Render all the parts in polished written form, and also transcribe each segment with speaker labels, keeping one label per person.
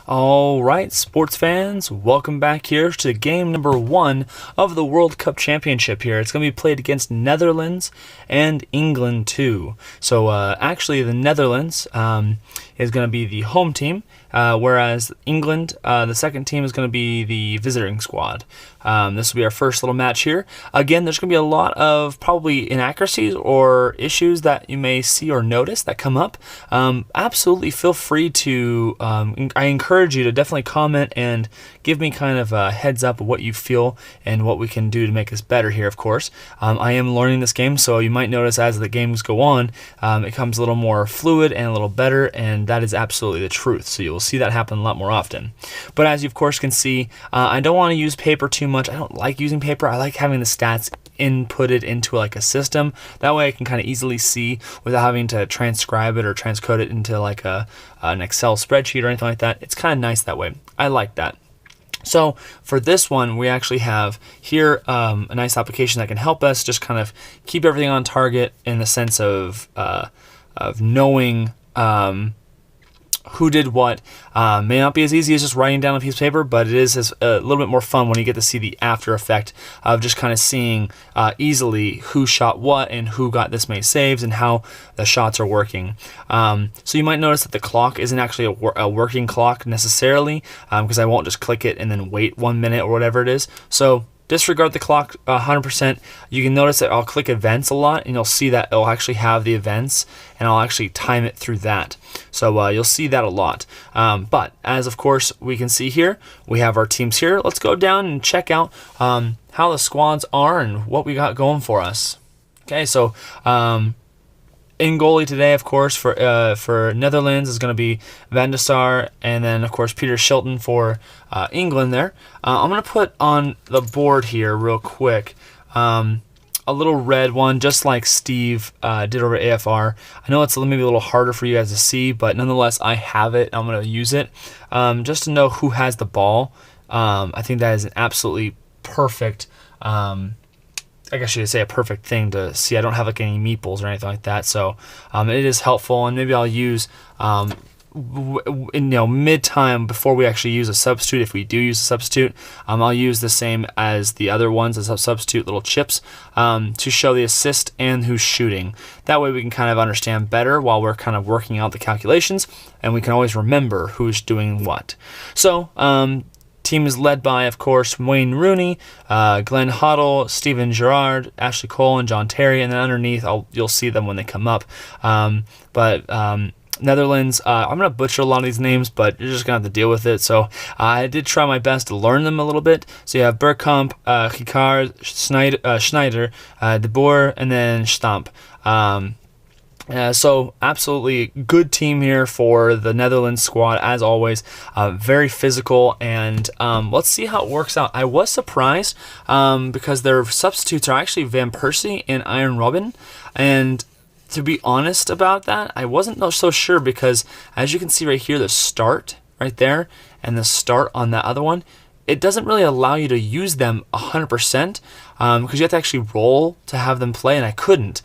Speaker 1: All right, sports fans, welcome back here to game number 1 of the World Cup Championship here. It's going to be played against Netherlands and England too. So actually the Netherlands is going to be the home team, whereas England, the second team, is going to be the visiting squad. This will be our first little match here. Again, there's going to be a lot of probably inaccuracies or issues that you may see or notice that come up. Absolutely feel free to, I encourage you to definitely comment and give me kind of a heads up of what you feel and what we can do to make this better here, of course. I am learning this game, so you might notice as the games go on, it becomes a little more fluid and a little better, and that is absolutely the truth. So you'll see that happen a lot more often. But as you, of course, can see, I don't want to use paper too much. I don't like using paper. I like having the stats inputted into like a system. That way I can kind of easily see without having to transcribe it or transcode it into like an Excel spreadsheet or anything like that. It's kind of nice that way. I like that. So for this one, we actually have here a nice application that can help us just kind of keep everything on target in the sense of knowing who did what. May not be as easy as just writing down a piece of paper, but it is a little bit more fun when you get to see the after effect of just kind of seeing easily who shot what and who got this many saves and how the shots are working. So you might notice that the clock isn't actually a working clock necessarily, because I won't just click it and then wait 1 minute or whatever it is. So disregard the clock 100%. You can notice that I'll click events a lot, and you'll see that it'll actually have the events, and I'll actually time it through that. So you'll see that a lot. But as of course we can see here, we have our teams here. Let's go down and check out how the squads are and what we got going for us. Okay, so in goalie today, of course, for Netherlands is going to be Van der Sar, and then, of course, Peter Shilton for England there. I'm going to put on the board here real quick a little red one, just like Steve did over AFR. I know it's maybe a little harder for you guys to see, but nonetheless, I have it. I'm going to use it just to know who has the ball. I think that is an absolutely perfect I guess you could say a perfect thing to see. I don't have like any meeples or anything like that, so it is helpful. And maybe I'll use mid-time before we actually use a substitute. If we do use a substitute, I'll use the same as the other ones as a substitute little chips to show the assist and who's shooting. That way we can kind of understand better while we're kind of working out the calculations, and we can always remember who's doing what. So team is led by, of course, Wayne Rooney, Glenn Hoddle, Steven Gerrard, Ashley Cole, and John Terry, and then underneath, you'll see them when they come up. Netherlands, I'm going to butcher a lot of these names, but you're just going to have to deal with it. So I did try my best to learn them a little bit. So you have Bergkamp, Ricard, Schneider, De Boer, and then Stamp. So absolutely good team here for the Netherlands squad, as always. Very physical, and let's see how it works out. I was surprised because their substitutes are actually Van Persie and Arjen Robben, and to be honest about that, I wasn't so sure because as you can see right here, the start right there and the start on that other one, it doesn't really allow you to use them 100% because you have to actually roll to have them play, and I couldn't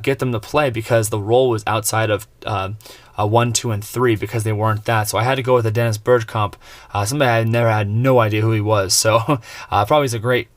Speaker 1: get them to play because the roll was outside of 1, 2, and 3 because they weren't that. So I had to go with a Dennis Bergkamp, somebody I never had no idea who he was. So probably a great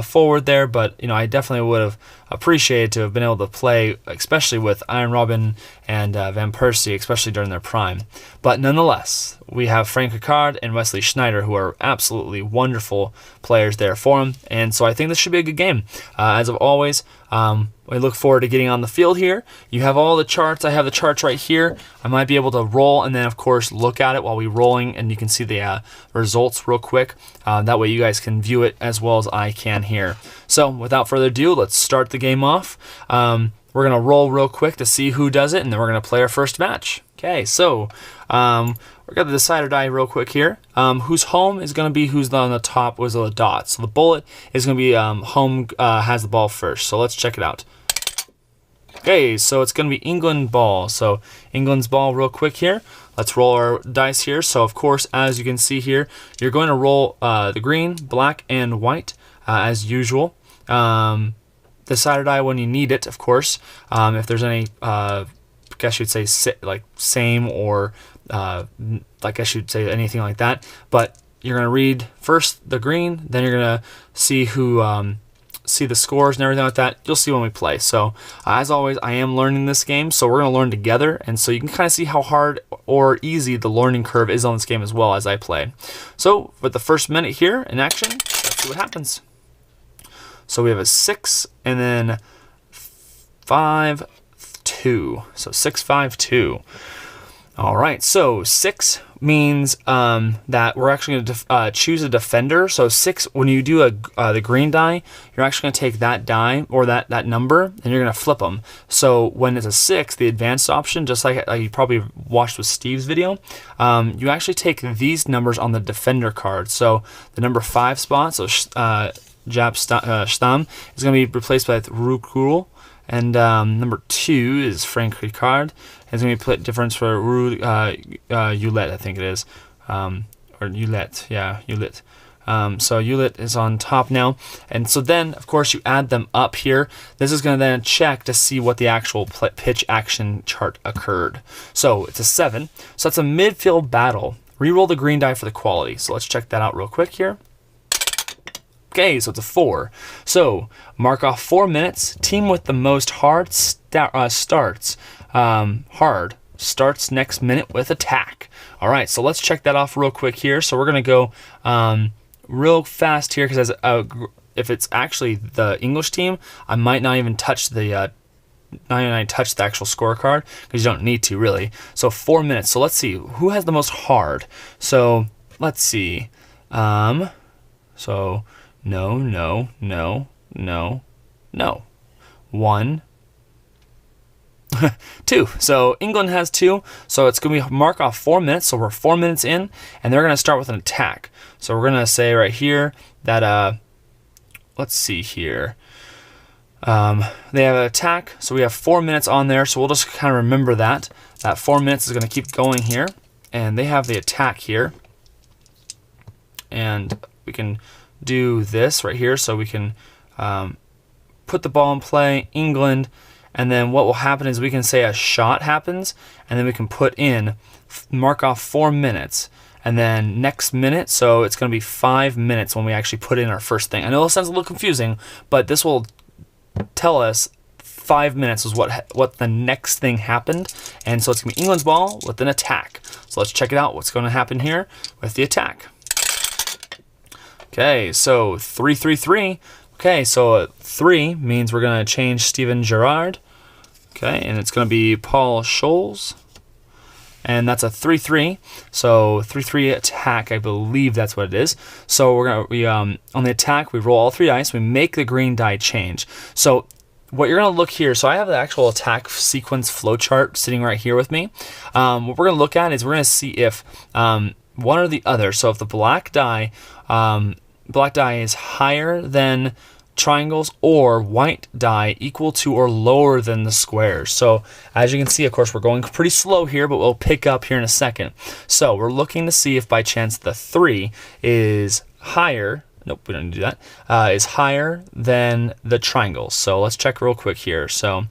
Speaker 1: forward there, but I definitely would have appreciated to have been able to play, especially with Arjen Robben and Van Persie, especially during their prime. But nonetheless, we have Frank Ricard and Wesley Schneider, who are absolutely wonderful players there for him, and so I think this should be a good game. As of always, we look forward to getting on the field here. You have all the charts. I have the charts right here. I might be able to roll and then, of course, look at it while we're rolling, and you can see the results real quick. That way you guys can view it as well as I can here. So without further ado, let's start the game off. We're going to roll real quick to see who does it, and then we're going to play our first match. Okay, so we're going to decide or die real quick here. Who's home is going to be who's on the top was the dot. So the bullet is going to be home has the ball first. So let's check it out. Okay, so it's going to be England ball. So England's ball real quick here. Let's roll our dice here. So of course, as you can see here, you're going to roll the green, black, and white as usual. Decide or die when you need it, of course. If there's any, I guess you'd say like same or like I should say anything like that. But you're going to read first the green, then you're going to see who see the scores and everything like that. You'll see when we play. So as always, I am learning this game, so we're going to learn together, and so you can kind of see how hard or easy the learning curve is on this game as well as I play. So for the first minute here in action, let's see what happens. So we have a 6 and then 5, 2. So 6, 5, 2. All right, so 6 means that we're actually going to choose a defender. So 6, when you do the green die, you're actually going to take that die or that number, and you're going to flip them. So when it's a 6, the advanced option, just like you probably watched with Steve's video, you actually take these numbers on the defender card. So the number 5 spot, so Stam, is going to be replaced by Rukul. And number 2 is Frank Ricard. It's going to be difference for Ulet, I think it is. Or Ulet, yeah, Ulet. So Ulet is on top now. And so then, of course, you add them up here. This is going to then check to see what the actual pitch action chart occurred. So it's a 7. So that's a midfield battle. Reroll the green die for the quality. So let's check that out real quick here. Okay, so it's a 4. So mark off 4 minutes. Team with the most hard starts next minute with attack. All right, so let's check that off real quick here. So we're gonna go real fast here because if it's actually the English team, I might not even touch the actual scorecard because you don't need to really. So 4 minutes. So let's see who has the most hard. So let's see. So. No. 1, 2. So England has 2. So it's going to be mark off 4 minutes. So we're 4 minutes in, and they're going to start with an attack. So we're going to say right here that, let's see here. They have an attack. So we have 4 minutes on there. So we'll just kind of remember that. That 4 minutes is going to keep going here. And they have the attack here. And we can do this right here, so we can put the ball in play, England, and then what will happen is we can say a shot happens, and then we can put in, mark off 4 minutes, and then next minute, so it's going to be 5 minutes when we actually put in our first thing. I know it sounds a little confusing, but this will tell us 5 minutes is what the next thing happened, and so it's going to be England's ball with an attack. So let's check it out, what's going to happen here with the attack. Okay, so 3-3-3. Okay, so 3 means we're going to change Steven Gerrard. Okay, and it's going to be Paul Scholes. And that's a 3-3. So 3-3 attack, I believe that's what it is. So we're going to on the attack, we roll all 3 dice, we make the green die change. So what you're going to look here, so I have the actual attack sequence flowchart sitting right here with me. What we're going to look at is we're going to see if one or the other. So if the black die is higher than triangles or white die equal to or lower than the squares. So as you can see, of course, we're going pretty slow here, but we'll pick up here in a second. So we're looking to see if by chance the 3 is higher. Nope, we don't need to do that. Is higher than the triangles. So let's check real quick here. So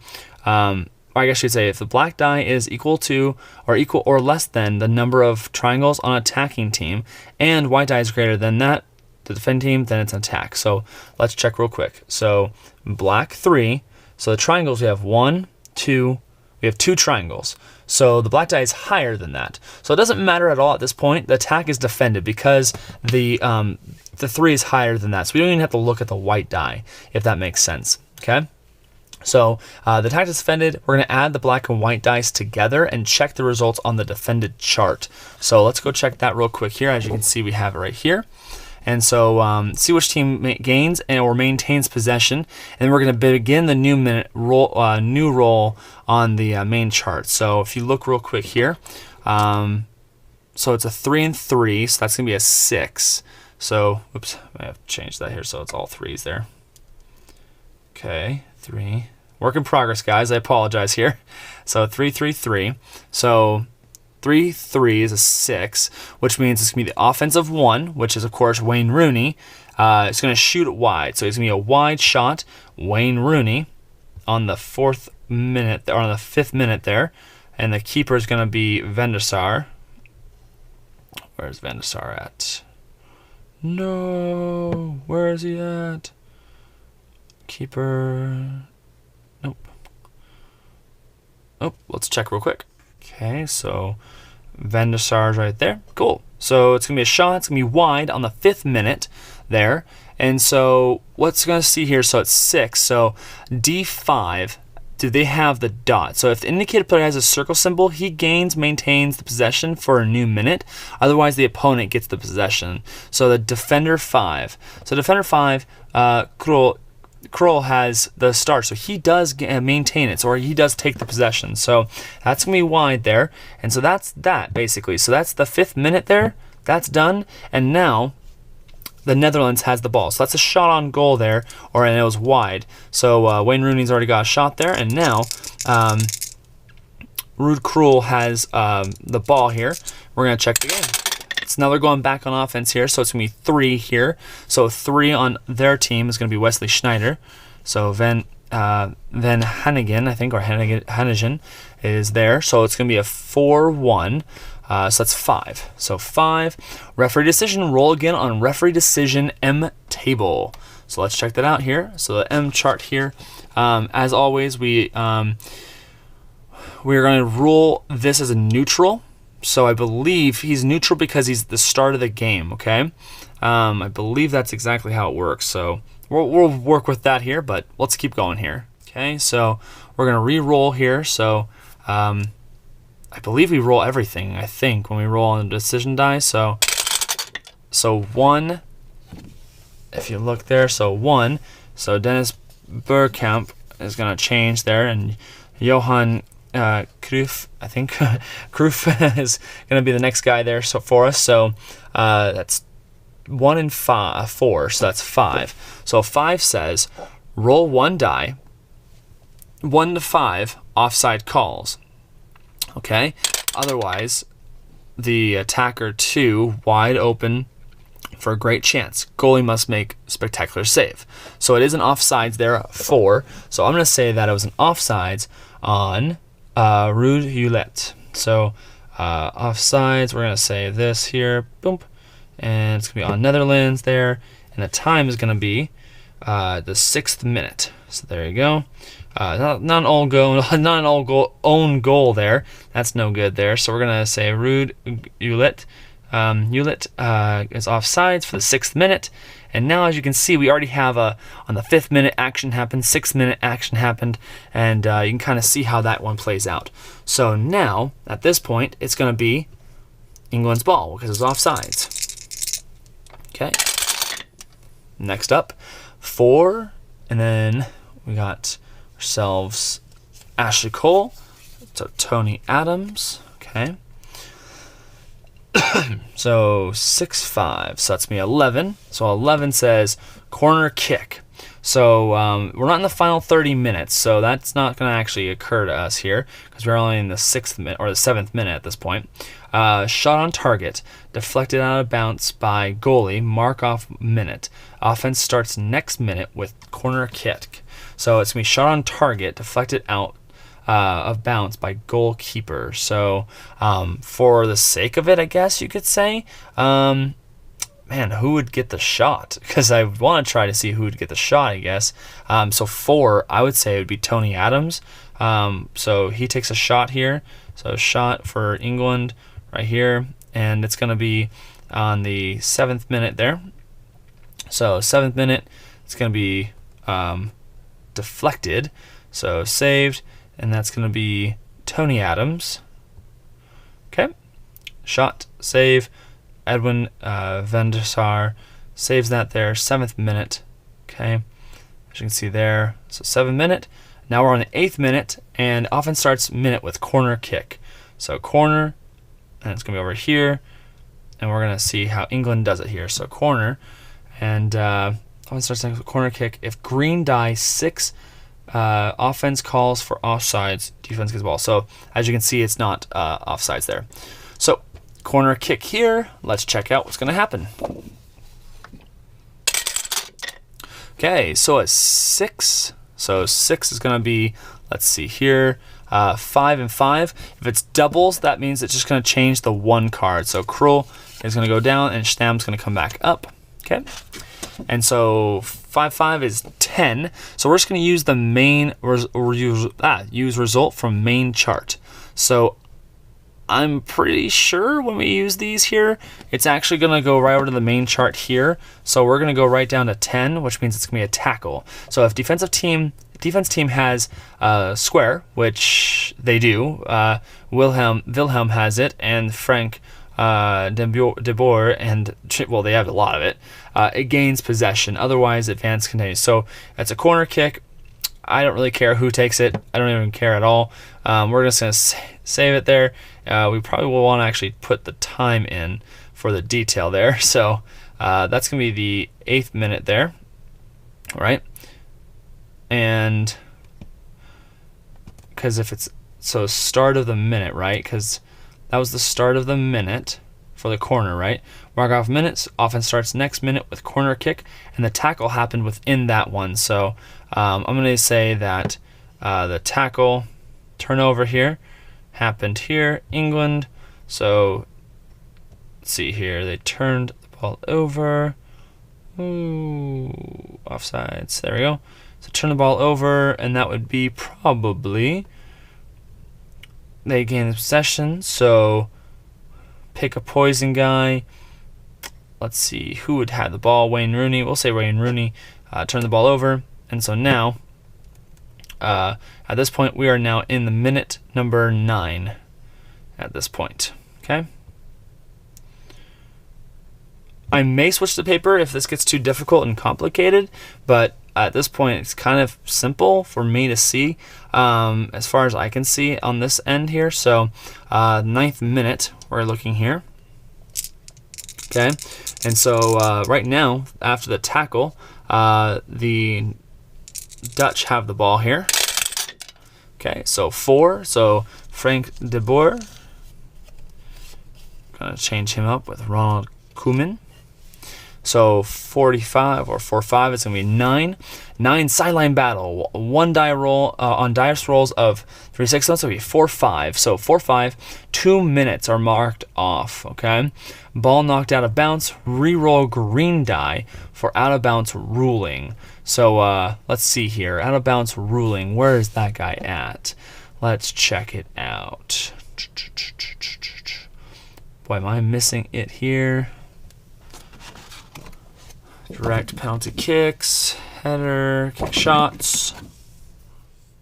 Speaker 1: I guess I should say if the black die is equal to or less than the number of triangles on an attacking team and white die is greater than that, the defend team, then it's an attack. So let's check real quick. So black 3. So the triangles, we have 1, 2. We have 2 triangles. So the black die is higher than that. So it doesn't matter at all at this point. The attack is defended because the 3 is higher than that. So we don't even have to look at the white die, if that makes sense. Okay. So the attack is defended. We're going to add the black and white dice together and check the results on the defended chart. So let's go check that real quick here. As you can see, we have it right here. And so see which team gains or maintains possession. And then we're going to begin the new roll on the main chart. So if you look real quick here, so it's a 3 and 3, so that's going to be a 6. So, oops, I have to change that here so it's all 3s there. Okay, 3. Work in progress, guys. I apologize here. So 3, 3, 3. So 3, 3 is a 6, which means it's going to be the offensive 1, which is, of course, Wayne Rooney. It's going to shoot it wide. So it's going to be a wide shot, Wayne Rooney, on the 4th minute, or on the 5th minute there. And the keeper is going to be Van der Sar. Where's Van der Sar at? No, where is he at? Keeper. Nope. Oh, let's check real quick. Okay, so Van der Sar's right there. Cool. So it's going to be a shot. It's going to be wide on the 5th minute there. And so what's going to see here, so it's 6. So D5, do they have the dot? So if the indicated player has a circle symbol, he maintains the possession for a new minute. Otherwise, the opponent gets the possession. So the defender 5. So defender 5, Kroll has the start, so he does maintain it, or he does take the possession. So that's going to be wide there. And so that's that, basically. So that's the 5th minute there. That's done. And now the Netherlands has the ball. So that's a shot on goal there, and it was wide. So Wayne Rooney's already got a shot there. And now Ruud Krul has the ball here. We're going to check the game. So now they're going back on offense here, so it's going to be 3 here. So 3 on their team is going to be Wesley Sneijder. So Van Hanegem, I think, or Hanegem is there. So it's going to be a 4-1. So that's 5. So 5. Referee decision. Roll again on referee decision M table. So let's check that out here. So the M chart here. As always, we're going to rule this as a neutral. So I believe he's neutral because he's the start of the game, okay? I believe that's exactly how it works. So we'll work with that here, but let's keep going here. Okay, so we're going to re-roll here. So I believe we roll everything, I think, when we roll on the decision die. So 1, if you look there, so 1. So Dennis Bergkamp is going to change there, and Johan Cruyff, I think Cruyff is going to be the next guy there. So for us, so that's 1 and 4, so that's 5. So 5 says roll 1 die, 1 to 5 offside calls. Okay. Otherwise, the attacker 2 wide open for a great chance. Goalie must make spectacular save. So it is an offsides there, 4. So I'm going to say that it was an offsides on Ruud Gullit. So offsides, we're going to say this here, boom, and it's going to be on Netherlands there, and the time is going to be the 6th minute. So there you go. Not an own goal there. That's no good there. So we're going to say Ruud Gullit. Gullit is offsides for the 6th minute. And now, as you can see, we already have on the 5th minute action happened, 6th minute action happened, and you can kind of see how that one plays out. So now, at this point, it's going to be England's ball because it's offsides. Okay. Next up, 4, and then we got ourselves Ashley Cole, so Tony Adams. Okay. So 6-5, so that's me 11. So 11 says corner kick. So we're not in the final 30 minutes, so that's not going to actually occur to us here because we're only in the 6th minute or the 7th minute at this point. Shot on target, deflected out of bounds by goalie, mark off minute. Offense starts next minute with corner kick. So it's going to be shot on target, deflected out of bounds by goalkeeper. So for the sake of it, I guess you could say, man, who would get the shot? Because I want to try to see who would get the shot, I guess. So 4, I would say it would be Tony Adams. So he takes a shot here. So shot for England right here, and it's going to be on the 7th minute there. So 7th minute, it's going to be deflected. So saved. And that's going to be Tony Adams. Okay. Shot, save. Edwin Van der Sar saves that there. 7th minute. Okay. As you can see there. So 7th minute. Now we're on the 8th minute. And offense starts minute with corner kick. So corner. And it's going to be over here. And we're going to see how England does it here. So corner. And offense starts with corner kick. If green die 6... offense calls for offsides, defense gets the ball. So as you can see, it's not offsides there. So corner kick here. Let's check out what's going to happen. Okay, so it's 6. So 6 is going to be, let's see here, 5 and 5. If it's doubles, that means it's just going to change the 1 card. So Krul is going to go down, and Stam's going to come back up. Okay, and so 5-5 is 10. So we're just going to use the main use result from main chart. So I'm pretty sure when we use these here, it's actually going to go right over to the main chart here. So we're going to go right down to 10, which means it's going to be a tackle. So if defense team has square, which they do, Wilhelm has it, and Frank de Boer, and well, they have a lot of it. It gains possession. Otherwise, advance continues. So it's a corner kick. I don't really care who takes it. I don't even care at all. We're just going to save it there. We probably will want to actually put the time in for the detail there. So that's going to be the 8th minute there. All right. And because if it's so start of the minute, right? Because that was the start of the minute for the corner, right? Mark off minutes. Offense starts next minute with corner kick, and the tackle happened within that one. So I'm going to say that the tackle turnover here happened here, England. So let's see here. They turned the ball over. Ooh, offsides. There we go. So turn the ball over, and that would be probably they gain possession. So pick a poison guy. Let's see who would have the ball. Wayne Rooney. We'll say Wayne Rooney. Turn the ball over, and so now at this point we are now in the minute number 9. At this point, okay. I may switch the paper if this gets too difficult and complicated, but at this point it's kind of simple for me to see as far as I can see on this end here. So 9th minute we're looking here, okay. And so right now after the tackle, the Dutch have the ball here, okay. So 4, so Frank de Boer, gonna change him up with Ronald Koeman. So 45 or 4-5, it's going to be 9. 9 sideline battle. 1 die roll on dice rolls of 3-6, so it'll be 4-5. So 4-5, 2 minutes are marked off, okay? Ball knocked out of bounds, re-roll green die for out of bounds ruling. So let's see here. Out of bounds ruling, where is that guy at? Let's check it out. Boy, am I missing it here. Direct penalty kicks, header, kick shots.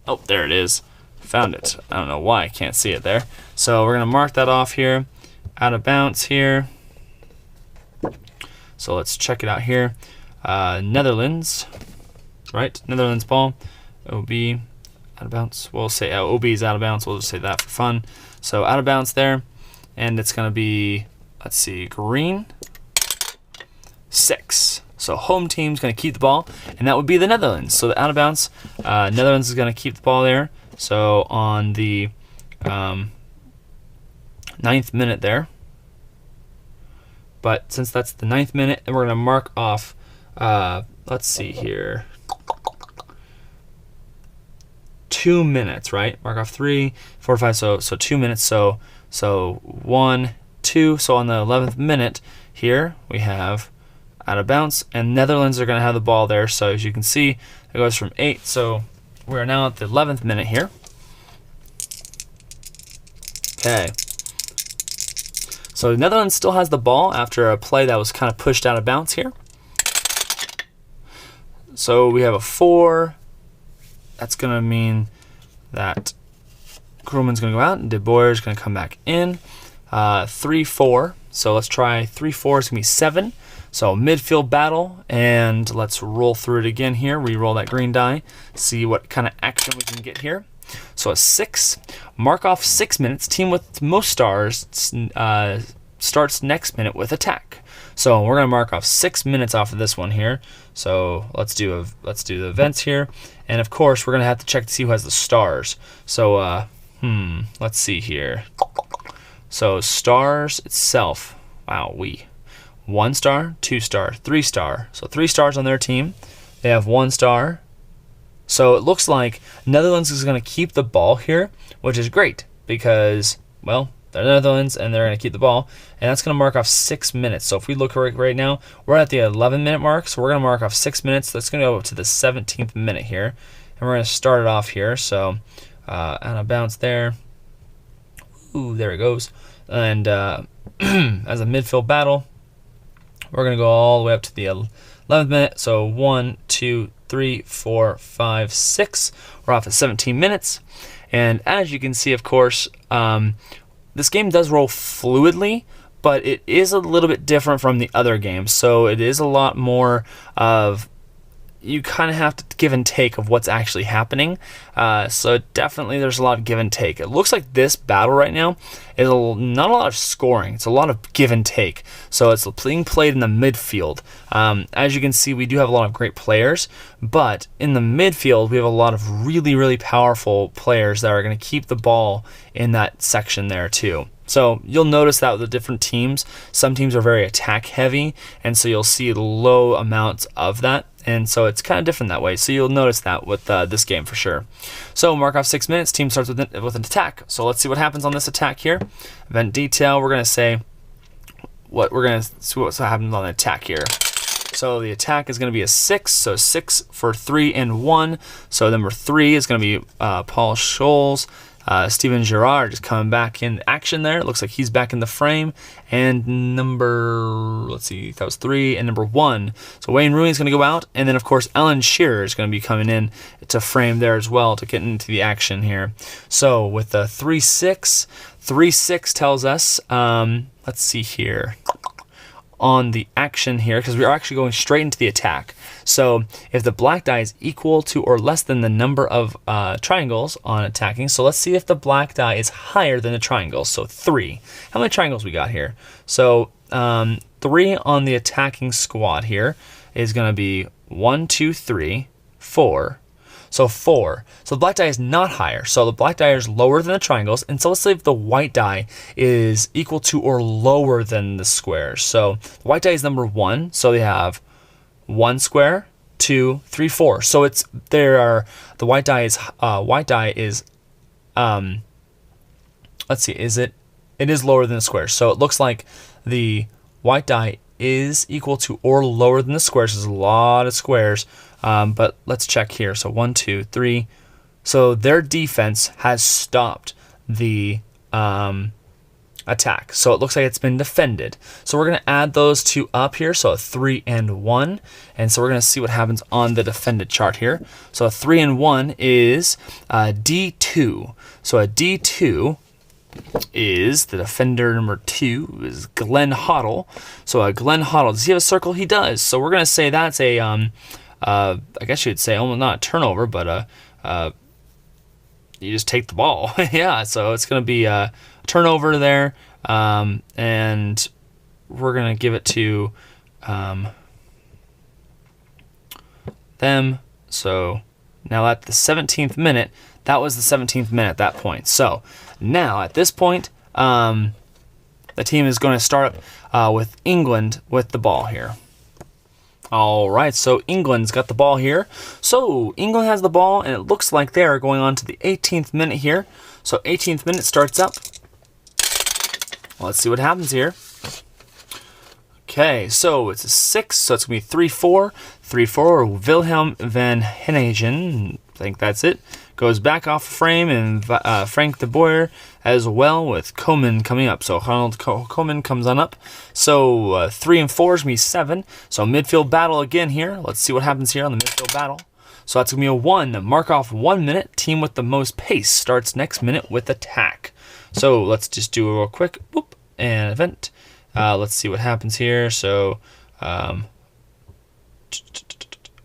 Speaker 1: Oh, there it is. Found it. I don't know why I can't see it there. So we're going to mark that off here. Out of bounds here. So let's check it out here. Netherlands, right? Netherlands ball. OB, out of bounds. We'll say OB is out of bounds. We'll just say that for fun. So out of bounds there. And it's going to be, let's see, green. 6. So home team's going to keep the ball, and that would be the Netherlands. So the out of bounds, Netherlands is going to keep the ball there. So on the 9th minute there. But since that's the 9th minute, and we're going to mark off, let's see here, 2 minutes, right? Mark off 3, 4, 5, so 2 minutes. So 1, 2. So on the 11th minute here, we have out of bounds, and Netherlands are going to have the ball there. So as you can see, it goes from 8. So we're now at the 11th minute here. Okay. So the Netherlands still has the ball after a play that was kind of pushed out of bounds here. So we have a 4. That's going to mean that Kroeman's going to go out and De Boer is going to come back in. 3-4. So let's try 3-4. It's going to be 7. So midfield battle, and let's roll through it again here. Re-roll that green die, see what kind of action we can get here. So a 6, mark off 6 minutes. Team with most stars starts next minute with attack. So we're gonna mark off 6 minutes off of this one here. So let's do the events here, and of course we're gonna have to check to see who has the stars. So let's see here. So stars itself. Wow, 1 star, 2 star, 3 star. So 3 stars on their team. They have 1 star. So it looks like Netherlands is going to keep the ball here, which is great because, well, the Netherlands, and they're going to keep the ball, and that's going to mark off 6 minutes. So if we look right now, we're at the 11-minute mark, so we're going to mark off 6 minutes. That's going to go up to the 17th minute here, and we're going to start it off here. So out of bounds there. Ooh, there it goes. And as a midfield battle, we're going to go all the way up to the 11th minute. So 1, 2, 3, 4, 5, 6. We're off at 17 minutes. And as you can see, of course, this game does roll fluidly, but it is a little bit different from the other games. So it is a lot more of, you kind of have to give and take of what's actually happening. So definitely there's a lot of give and take. It looks like this battle right now is not a lot of scoring. It's a lot of give and take. So it's being played in the midfield. As you can see, we do have a lot of great players, but in the midfield, we have a lot of really, really powerful players that are going to keep the ball in that section there too. So you'll notice that with the different teams, some teams are very attack heavy, and so you'll see low amounts of that. And so it's kind of different that way. So you'll notice that with this game for sure. So mark off 6 minutes. Team starts with an attack. So let's see what happens on this attack here. Event detail. We're going to say what happens on the attack here. So the attack is going to be a 6. So 6 for 3 and 1. So number 3 is going to be Paul Scholes. Steven Gerrard just coming back in action there. It looks like he's back in the frame. And let's see, that was 3 and number 1. So Wayne Rooney is going to go out. And then, of course, Alan Shearer is going to be coming in to frame there as well to get into the action here. So with the 3-6, 3-6 tells us, let's see here, on the action here, because we are actually going straight into the attack. So if the black die is equal to or less than the number of triangles on attacking, so let's see if the black die is higher than the triangles. So 3. How many triangles we got here? So 3 on the attacking squad here is going to be 1, 2, 3, 4. So 4. So the black die is not higher. So the black die is lower than the triangles. And so let's say if the white die is equal to or lower than the squares. So the white die is number 1. So they have 1 square, 2, 3, 4. So the white die is let's see, it is lower than the squares. So it looks like the white die is equal to or lower than the squares. There's a lot of squares. But let's check here. So 1, 2, 3. So their defense has stopped the attack. So it looks like it's been defended. So we're going to add those two up here. So a 3 and 1. And so we're going to see what happens on the defended chart here. So a 3 and 1 is D2. So a D2 is the defender number 2 is Glenn Hoddle. So Glenn Hoddle, does he have a circle? He does. So we're going to say that's a I guess you'd say almost not a turnover, but you just take the ball. Yeah, so it's going to be a turnover there, and we're going to give it to them. So now at the 17th minute, that was the 17th minute at that point. So now at this point, the team is going to start with England with the ball here. All right, so England's got the ball here. So England has the ball, and it looks like they're going on to the 18th minute here. So 18th minute starts up. Let's see what happens here. Okay, so it's a 6, so it's going to be 3-4. 3-4, Wilhelm van Henningen, I think that's it, goes back off the frame, and Frank de Boer as well, with Koeman coming up. So Ronald Koeman comes on up. So 3 and 4 is going to be 7. So midfield battle again here. Let's see what happens here on the midfield battle. So that's going to be a 1. Mark off 1 minute. Team with the most pace starts next minute with attack. So let's just do a real quick whoop and event. Let's see what happens here. So out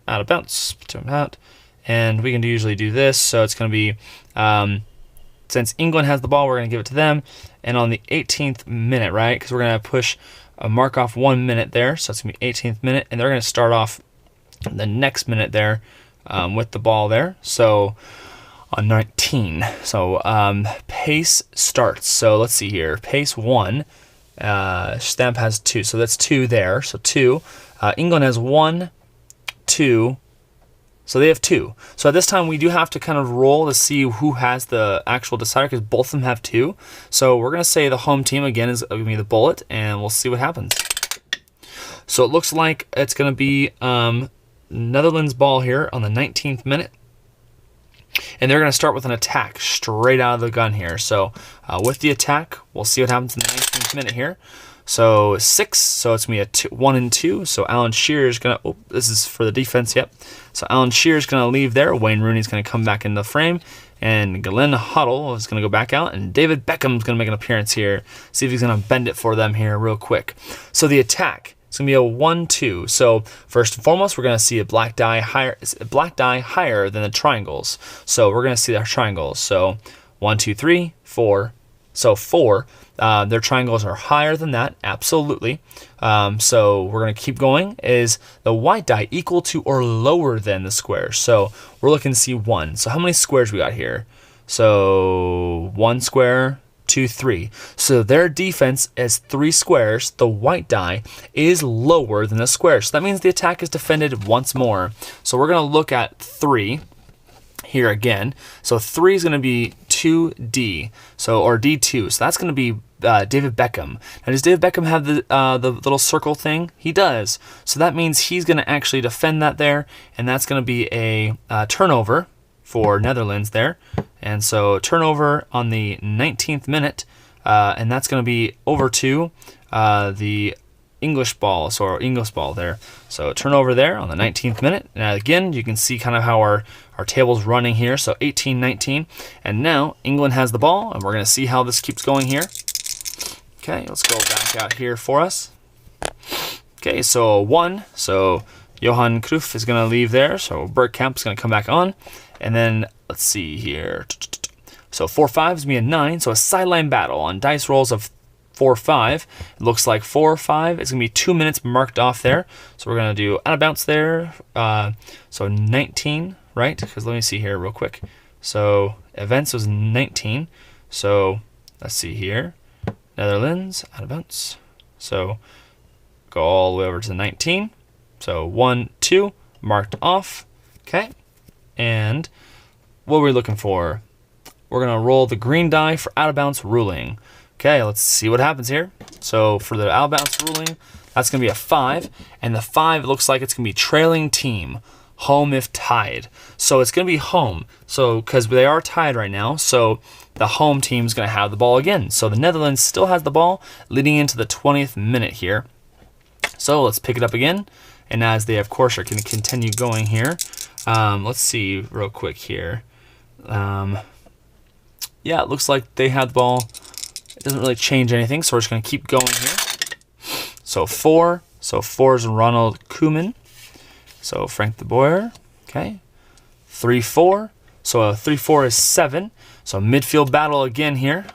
Speaker 1: of bounce, out. And we can usually do this. So it's going to be, since England has the ball, we're going to give it to them. And on the 18th minute, right? Because we're going to push a mark off 1 minute there. So it's going to be 18th minute. And they're going to start off the next minute there with the ball there. So on 19. So pace starts. So let's see here. Pace 1. Stamp has 2. So that's 2 there. So 2. England has 1, 2, So they have 2. So at this time, we do have to kind of roll to see who has the actual decider, because both of them have 2. So we're going to say the home team, again, is going to be the bullet, and we'll see what happens. So it looks like it's going to be Netherlands ball here on the 19th minute. And they're going to start with an attack straight out of the gun here. So with the attack, we'll see what happens in the 19th minute here. So 6, so it's going to be a 1 and 2. So Alan Shearer is going to, oh, this is for the defense, yep. So Alan Shearer is going to leave there. Wayne Rooney's going to come back in the frame. And Glenn Hoddle is going to go back out. And David Beckham's going to make an appearance here. See if he's going to bend it for them here real quick. So the attack, it's going to be a 1-2. So first and foremost, we're going to see a black die higher than the triangles. So we're going to see our triangles. So 1, 2, 3, 4. So 4. Their triangles are higher than that, absolutely. So we're going to keep going. Is the white die equal to or lower than the square? So we're looking to see 1. So how many squares we got here? So 1 square, 2, 3. So their defense is 3 squares. The white die is lower than the square. So that means the attack is defended once more. So we're going to look at 3 here again. So 3 is going to be 2D, so or D2. So that's going to be David Beckham. Now, does David Beckham have the little circle thing? He does. So that means he's going to actually defend that there, and that's going to be a turnover for Netherlands there. And so turnover on the 19th minute, and that's going to be over to the English ball, so our English ball there. So turnover there on the 19th minute. Now again, you can see kind of how our table's running here. So 18-19. And now England has the ball, and we're going to see how this keeps going here. Okay, let's go back out here for us. Okay, so 1. So Johan Cruyff is going to leave there. So Bergkamp is going to come back on. And then let's see here. So 4-5 is going to be a 9. So a sideline battle on dice rolls of 4-5. It looks like 4-5 is going to be 2 minutes marked off there. So we're going to do out of bounds there. So 19, right? Because let me see here real quick. So events was 19. So let's see here. Netherlands, out of bounds. So go all the way over to the 19. So 1, 2, marked off. Okay. And what are we looking for? We're going to roll the green die for out of bounds ruling. Okay, let's see what happens here. So for the out of bounds ruling, that's going to be a 5. And the 5 looks like it's going to be trailing team. Home if tied. So it's going to be home. So because they are tied right now, so the home team is going to have the ball again. So the Netherlands still has the ball leading into the 20th minute here. So let's pick it up again. And as they, of course, are going to continue going here. Let's see real quick here. Yeah, it looks like they had the ball. It doesn't really change anything, so we're just going to keep going here. So 4. So 4 is Ronald Koeman. So Frank de Boer. Okay. 3-4. So a 3-4 is 7. So midfield battle again here.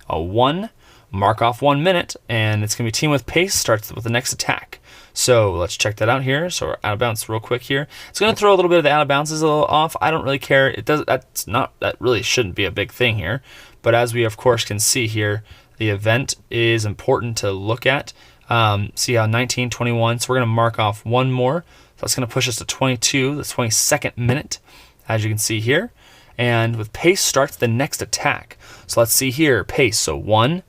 Speaker 1: A 1. Mark off 1 minute. And it's going to be team with pace. Starts with the next attack. So let's check that out here. So we're out of bounds real quick here. It's going to throw a little bit of the out of bounds a little off. I don't really care. It does. That really shouldn't be a big thing here. But as we of course can see here, the event is important to look at. See how 19, 21. So we're going to mark off 1 more. So that's going to push us to 22, the 22nd minute, as you can see here. And with pace starts the next attack. So let's see here, pace. So 1,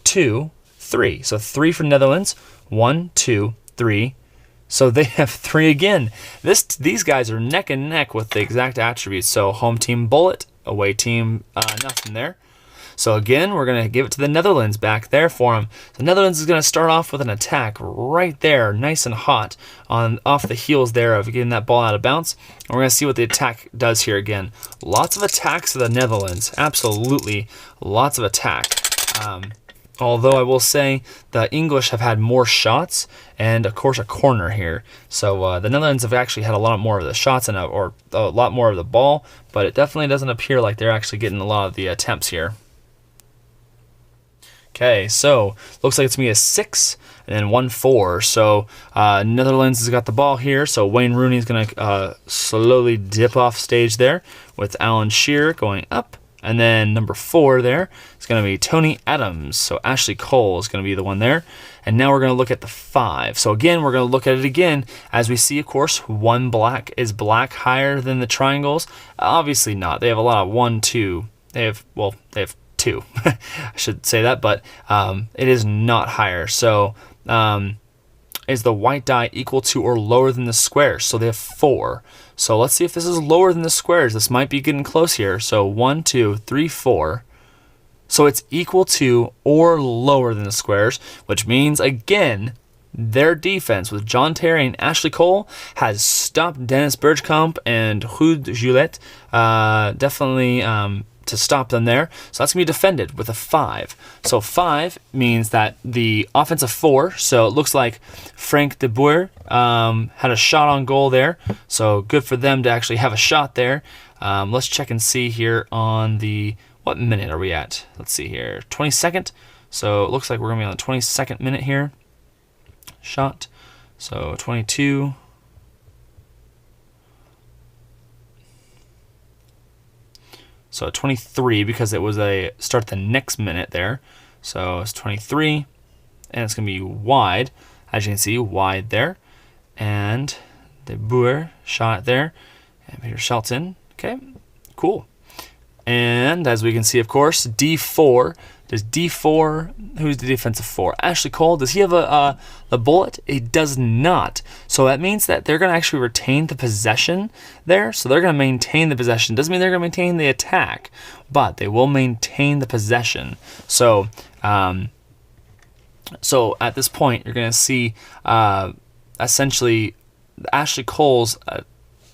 Speaker 1: 2, 3. So 3 for Netherlands. 1, 2, 3. So they have 3 again. These guys are neck and neck with the exact attributes. So home team bullet, away team nothing there. So again, we're going to give it to the Netherlands back there for them. The Netherlands is going to start off with an attack right there, nice and hot, off the heels there of getting that ball out of bounds. And we're going to see what the attack does here again. Lots of attacks to the Netherlands. Absolutely lots of attack. Although I will say the English have had more shots and, of course, a corner here. So the Netherlands have actually had a lot more of the shots and or a lot more of the ball, but it definitely doesn't appear like they're actually getting a lot of the attempts here. Okay, so looks like it's going to be a 6 and then 1-4. So Netherlands has got the ball here. So Wayne Rooney is going to slowly dip off stage there with Alan Shearer going up, And then number 4 there is going to be Tony Adams. So Ashley Cole is going to be the one there. And now we're going to look at the 5. So again, we're going to look at it again. As we see, of course, one black. Is black higher than the triangles? Obviously not. They have a lot of 1, 2. They have 2. I should say that, but it is not higher. So is the white die equal to or lower than the squares? So they have 4. So let's see if this is lower than the squares. This might be getting close here. So 1, 2, 3, 4. So it's equal to or lower than the squares, which means, again, their defense with John Terry and Ashley Cole has stopped Dennis Bergkamp and Ruud Gullit. Definitely to stop them there. So that's going to be defended with a 5. So 5 means that the offensive 4, so it looks like Frank de Boer had a shot on goal there. So good for them to actually have a shot there. Let's check and see here on the, what minute are we at? Let's see here, 22nd. So it looks like we're going to be on the 22nd minute here. Shot. So 22. So 23, because it was a start the next minute there. So it's 23, and it's going to be wide. As you can see, wide there. And De Boer shot there. And Peter Shelton. Okay, cool. And as we can see, of course, D4. Does D4, who's the defensive 4? Ashley Cole, does he have a bullet? He does not. So that means that they're going to actually retain the possession there. So they're going to maintain the possession. Doesn't mean they're going to maintain the attack, but they will maintain the possession. So, so at this point, you're going to see essentially Ashley Cole's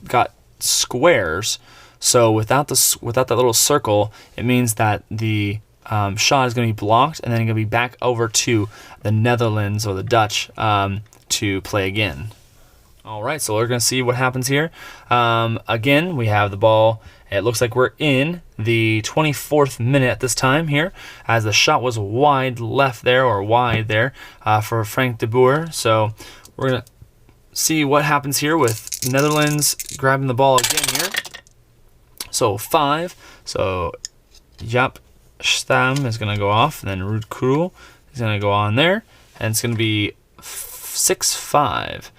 Speaker 1: got squares. So without that little circle, it means that the shot is going to be blocked, and then going to be back over to the Netherlands or the Dutch to play again. All right, so we're going to see what happens here. Again, we have the ball. It looks like we're in the 24th minute at this time here, as the shot was wide left there, or wide there, for Frank de Boer. So we're going to see what happens here with Netherlands grabbing the ball again here. So 5. So Jaap Stam is going to go off, and then Ruud Krul is going to go on there, and it's going to be 6-5.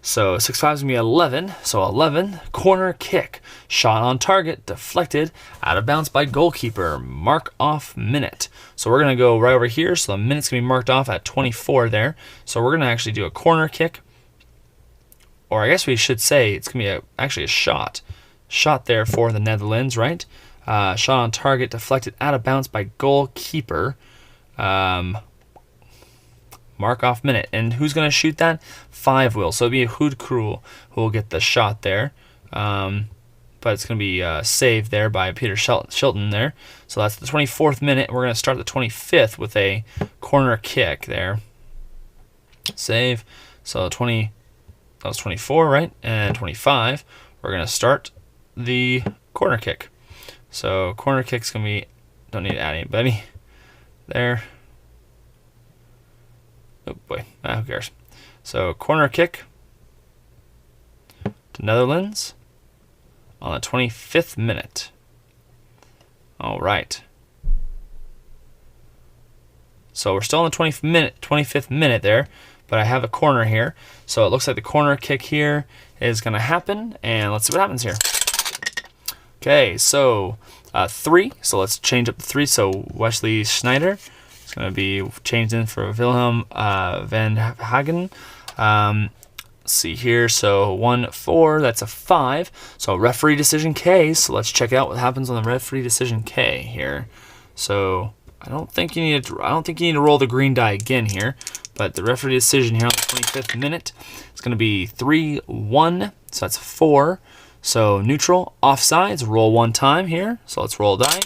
Speaker 1: So 6-5 is going to be 11. So 11, corner kick, shot on target, deflected, out of bounds by goalkeeper, mark off minute. So we're going to go right over here, so the minute's going to be marked off at 24 there. So we're going to actually do a corner kick, or I guess we should say it's going to be actually a shot there for the Netherlands, right? Shot on target, deflected, out of bounds by goalkeeper. Mark off minute. And who's going to shoot that? 5 will. So it'll be Ruud Krul who will get the shot there. But it's going to be saved there by Peter Shilton there. So that's the 24th minute. We're going to start the 25th with a corner kick there. Save. So that was 24, right? And 25. We're going to start the corner kick. So corner kick's going to be, don't need to add anybody there. Oh boy, who cares? So corner kick to Netherlands on the 25th minute. All right. So we're still in the 25th minute there, but I have a corner here. So it looks like the corner kick here is going to happen, and let's see what happens here. Okay, so 3. So let's change up the 3. So Wesley Sneijder is going to be changed in for Wilhelm van Hagen. Let's see here. So 1-4. That's a 5. So referee decision K. So let's check out what happens on the referee decision K here. So I don't think you need to roll the green die again here. But the referee decision here on the 25th minute is going to be 3-1. So that's 4. So neutral, offsides, roll 1 time here. So let's roll a die.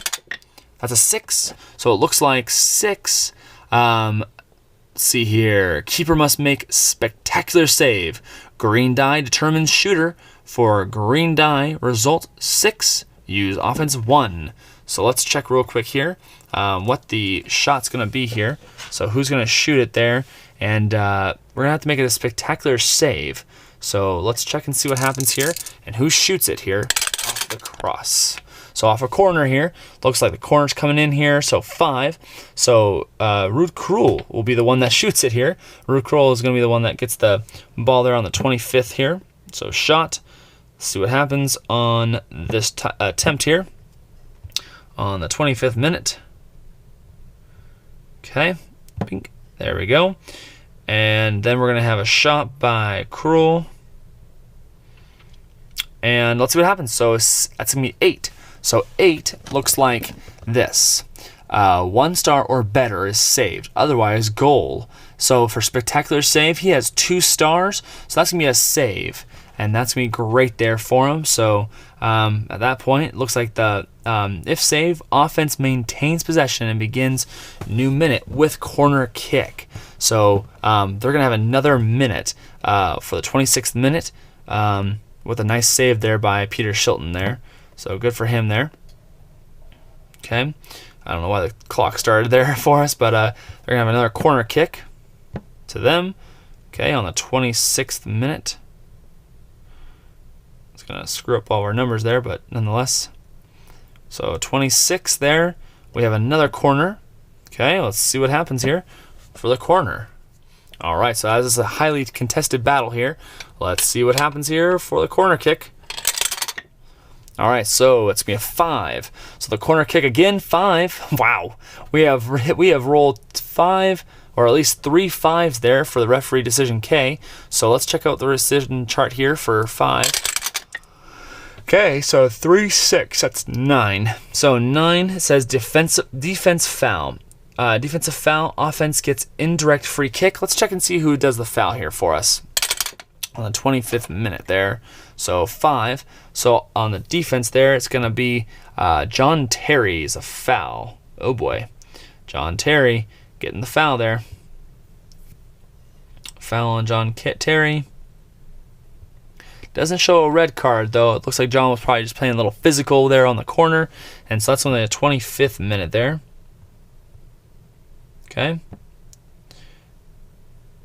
Speaker 1: That's a 6. So it looks like 6. Let's see here. Keeper must make spectacular save. Green die determines shooter. For green die, result 6. Use offense 1. So let's check real quick here what the shot's going to be here. So who's going to shoot it there? And we're going to have to make it a spectacular save. So let's check and see what happens here. And who shoots it here off the cross. So off a corner here, looks like the corner's coming in here, so 5. So Ruud Krul will be the one that shoots it here. Ruud Krul is going to be the one that gets the ball there on the 25th here. So shot. Let's see what happens on this attempt here on the 25th minute. Okay, pink. There we go. And then we're going to have a shot by Krul. And let's see what happens. So that's going to be 8. So 8 looks like this. 1 star or better is saved. Otherwise, goal. So for spectacular save, he has 2 stars. So that's going to be a save. And that's going to be great there for him. So at that point, it looks like the if save, offense maintains possession and begins new minute with corner kick. So they're going to have another minute for the 26th minute with a nice save there by Peter Shilton there. So good for him there. Okay. I don't know why the clock started there for us, but they're going to have another corner kick to them. Okay, on the 26th minute. It's going to screw up all our numbers there, but nonetheless. So 26 there. We have another corner. Okay, let's see what happens here for the corner. All right, so as is a highly contested battle here, let's see what happens here for the corner kick. All right, so it's going to be a 5. So the corner kick again, 5. Wow, we have rolled 5, or at least 3 5s there for the referee decision K. So let's check out the decision chart here for 5. Okay, so 3 6, that's 9. So 9, it says defense foul. Defensive foul, offense gets indirect free kick. Let's check and see who does the foul here for us on the 25th minute there. So 5. So on the defense there, it's going to be John Terry's a foul. Oh boy. John Terry getting the foul there. Foul on John Terry. Doesn't show a red card, though. It looks like John was probably just playing a little physical there on the corner. And so that's only the 25th minute there. Okay.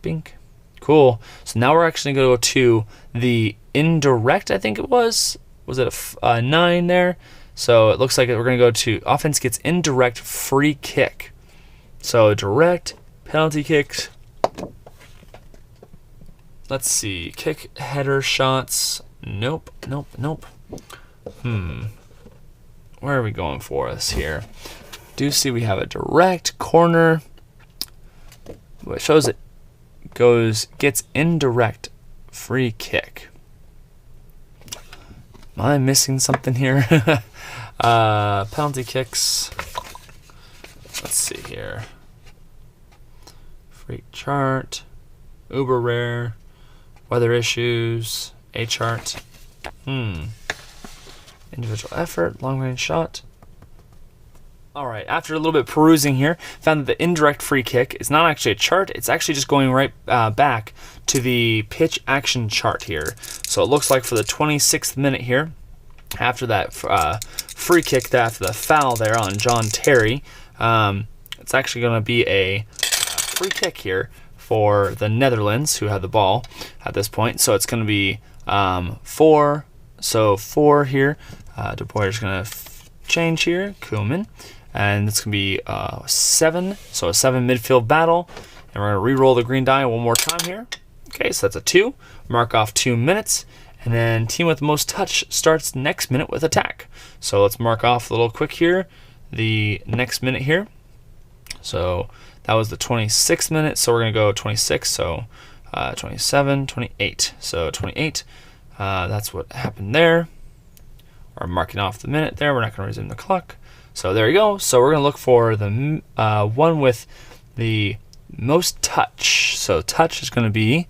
Speaker 1: Bink. Cool. So now we're actually going to go to the indirect, I think it was. Was it a 9 there? So it looks like we're going to go to offense gets indirect free kick. So direct, penalty kicks. Let's see. Kick, header, shots. Nope, nope, nope. Where are we going for us here? Do see we have a direct corner. It shows it gets indirect free kick. Am I missing something here? Penalty kicks. Let's see here. Free chart. Uber rare. Weather issues. A chart. Individual effort. Long range shot. Alright, after a little bit perusing here, found that the indirect free kick is not actually a chart, it's actually just going right back to the pitch action chart here. So it looks like for the 26th minute here, after that free kick, after the foul there on John Terry, it's actually going to be a free kick here for the Netherlands, who had the ball at this point. So it's going to be 4, so 4 here. De Boer's going to change here, Koeman. And it's going to be 7, so a 7 midfield battle. And we're going to re-roll the green die one more time here. Okay, so that's a 2. Mark off 2 minutes. And then team with the most touch starts next minute with attack. So let's mark off a little quick here, the next minute here. So that was the 26th minute, so we're going to go 26, so 27, 28. So 28, that's what happened there. We're marking off the minute there. We're not going to resume the clock. So there you go. So we're going to look for the one with the most touch. So touch is going to be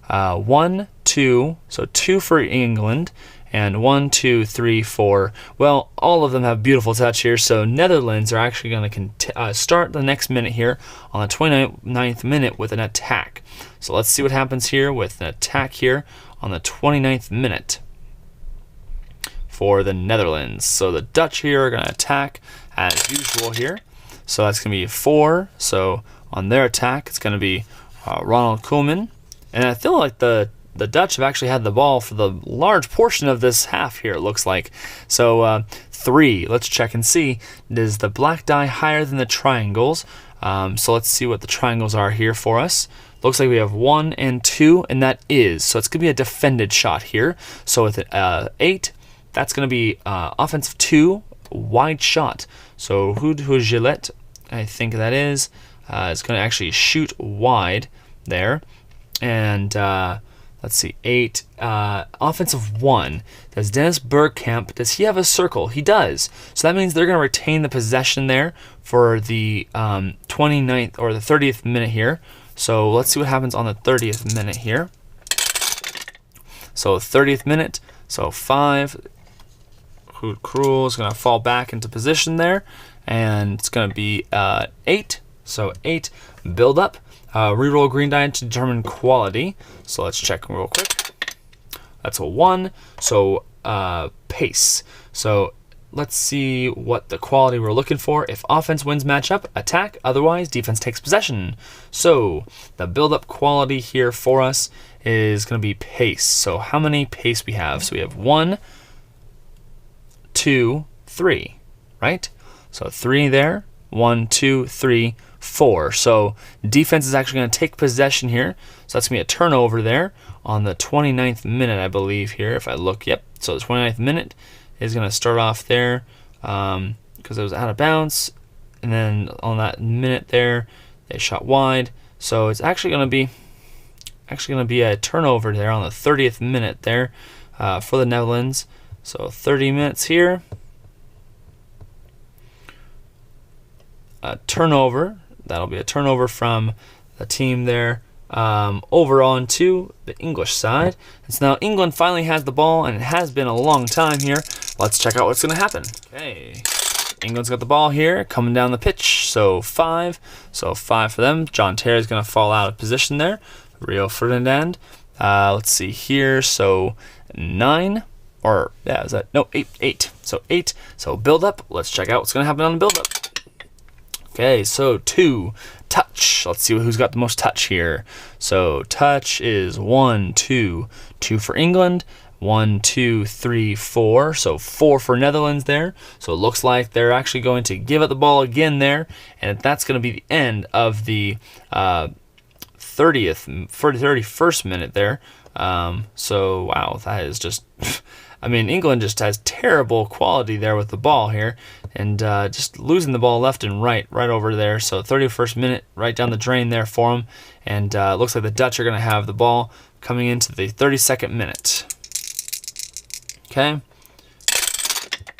Speaker 1: 1, 2. So 2 for England. And 1, 2, 3, 4. Well, all of them have beautiful touch here. So Netherlands are actually going to start the next minute here on the 29th minute with an attack. So let's see what happens here with an attack here on the 29th minute for the Netherlands. So the Dutch here are going to attack as usual here. So that's going to be 4. So on their attack, it's going to be Ronald Koeman. And I feel like the Dutch have actually had the ball for the large portion of this half here, it looks like. So 3. Let's check and see. Is the black die higher than the triangles? So let's see what the triangles are here for us. Looks like we have 1 and 2, and that is. So it's going to be a defended shot here. So with 8, that's going to be offensive 2, wide shot. So who's Gillette, I think that is going to actually shoot wide there. And let's see, 8, offensive 1. Does Dennis Bergkamp, does he have a circle? He does. So that means they're going to retain the possession there for the 29th or the 30th minute here. So let's see what happens on the 30th minute here. So 30th minute, so 5. Cruel is going to fall back into position there, and it's going to be 8. So 8, build up. Reroll green die to determine quality. So let's check real quick. That's a 1. So pace. So let's see what the quality we're looking for. If offense wins matchup, attack. Otherwise, defense takes possession. So the build-up quality here for us is going to be pace. So how many pace we have? So we have 1, 2, 3, right? So 3 there. 1, 2, 3, 4. So defense is actually going to take possession here. So that's going to be a turnover there on the 29th minute, I believe here. If I look, yep. So the 29th minute is going to start off there because it was out of bounds. And then on that minute there, they shot wide. So it's actually going to be a turnover there on the 30th minute there for the Netherlands. So 30 minutes here. A turnover. That'll be a turnover from the team there over onto the English side. And so now England finally has the ball, and it has been a long time here. Let's check out what's going to happen. Okay, England's got the ball here, coming down the pitch. So 5. So 5 for them. John Terry is going to fall out of position there. Rio Ferdinand. Let's see here. So 9. Or, yeah, is that? No, 8. So 8. So build up. Let's check out what's going to happen on the build up. Okay, so 2, touch. Let's see who's got the most touch here. So touch is 1, 2, 2 for England, 1, 2, 3, 4. So 4 for Netherlands there. So it looks like they're actually going to give it the ball again there, and that's going to be the end of the 31st minute there. So wow, that is just. I mean, England just has terrible quality there with the ball here, and just losing the ball left and right over there. So 31st minute, right down the drain there for them, and it looks like the Dutch are going to have the ball coming into the 32nd minute. Okay.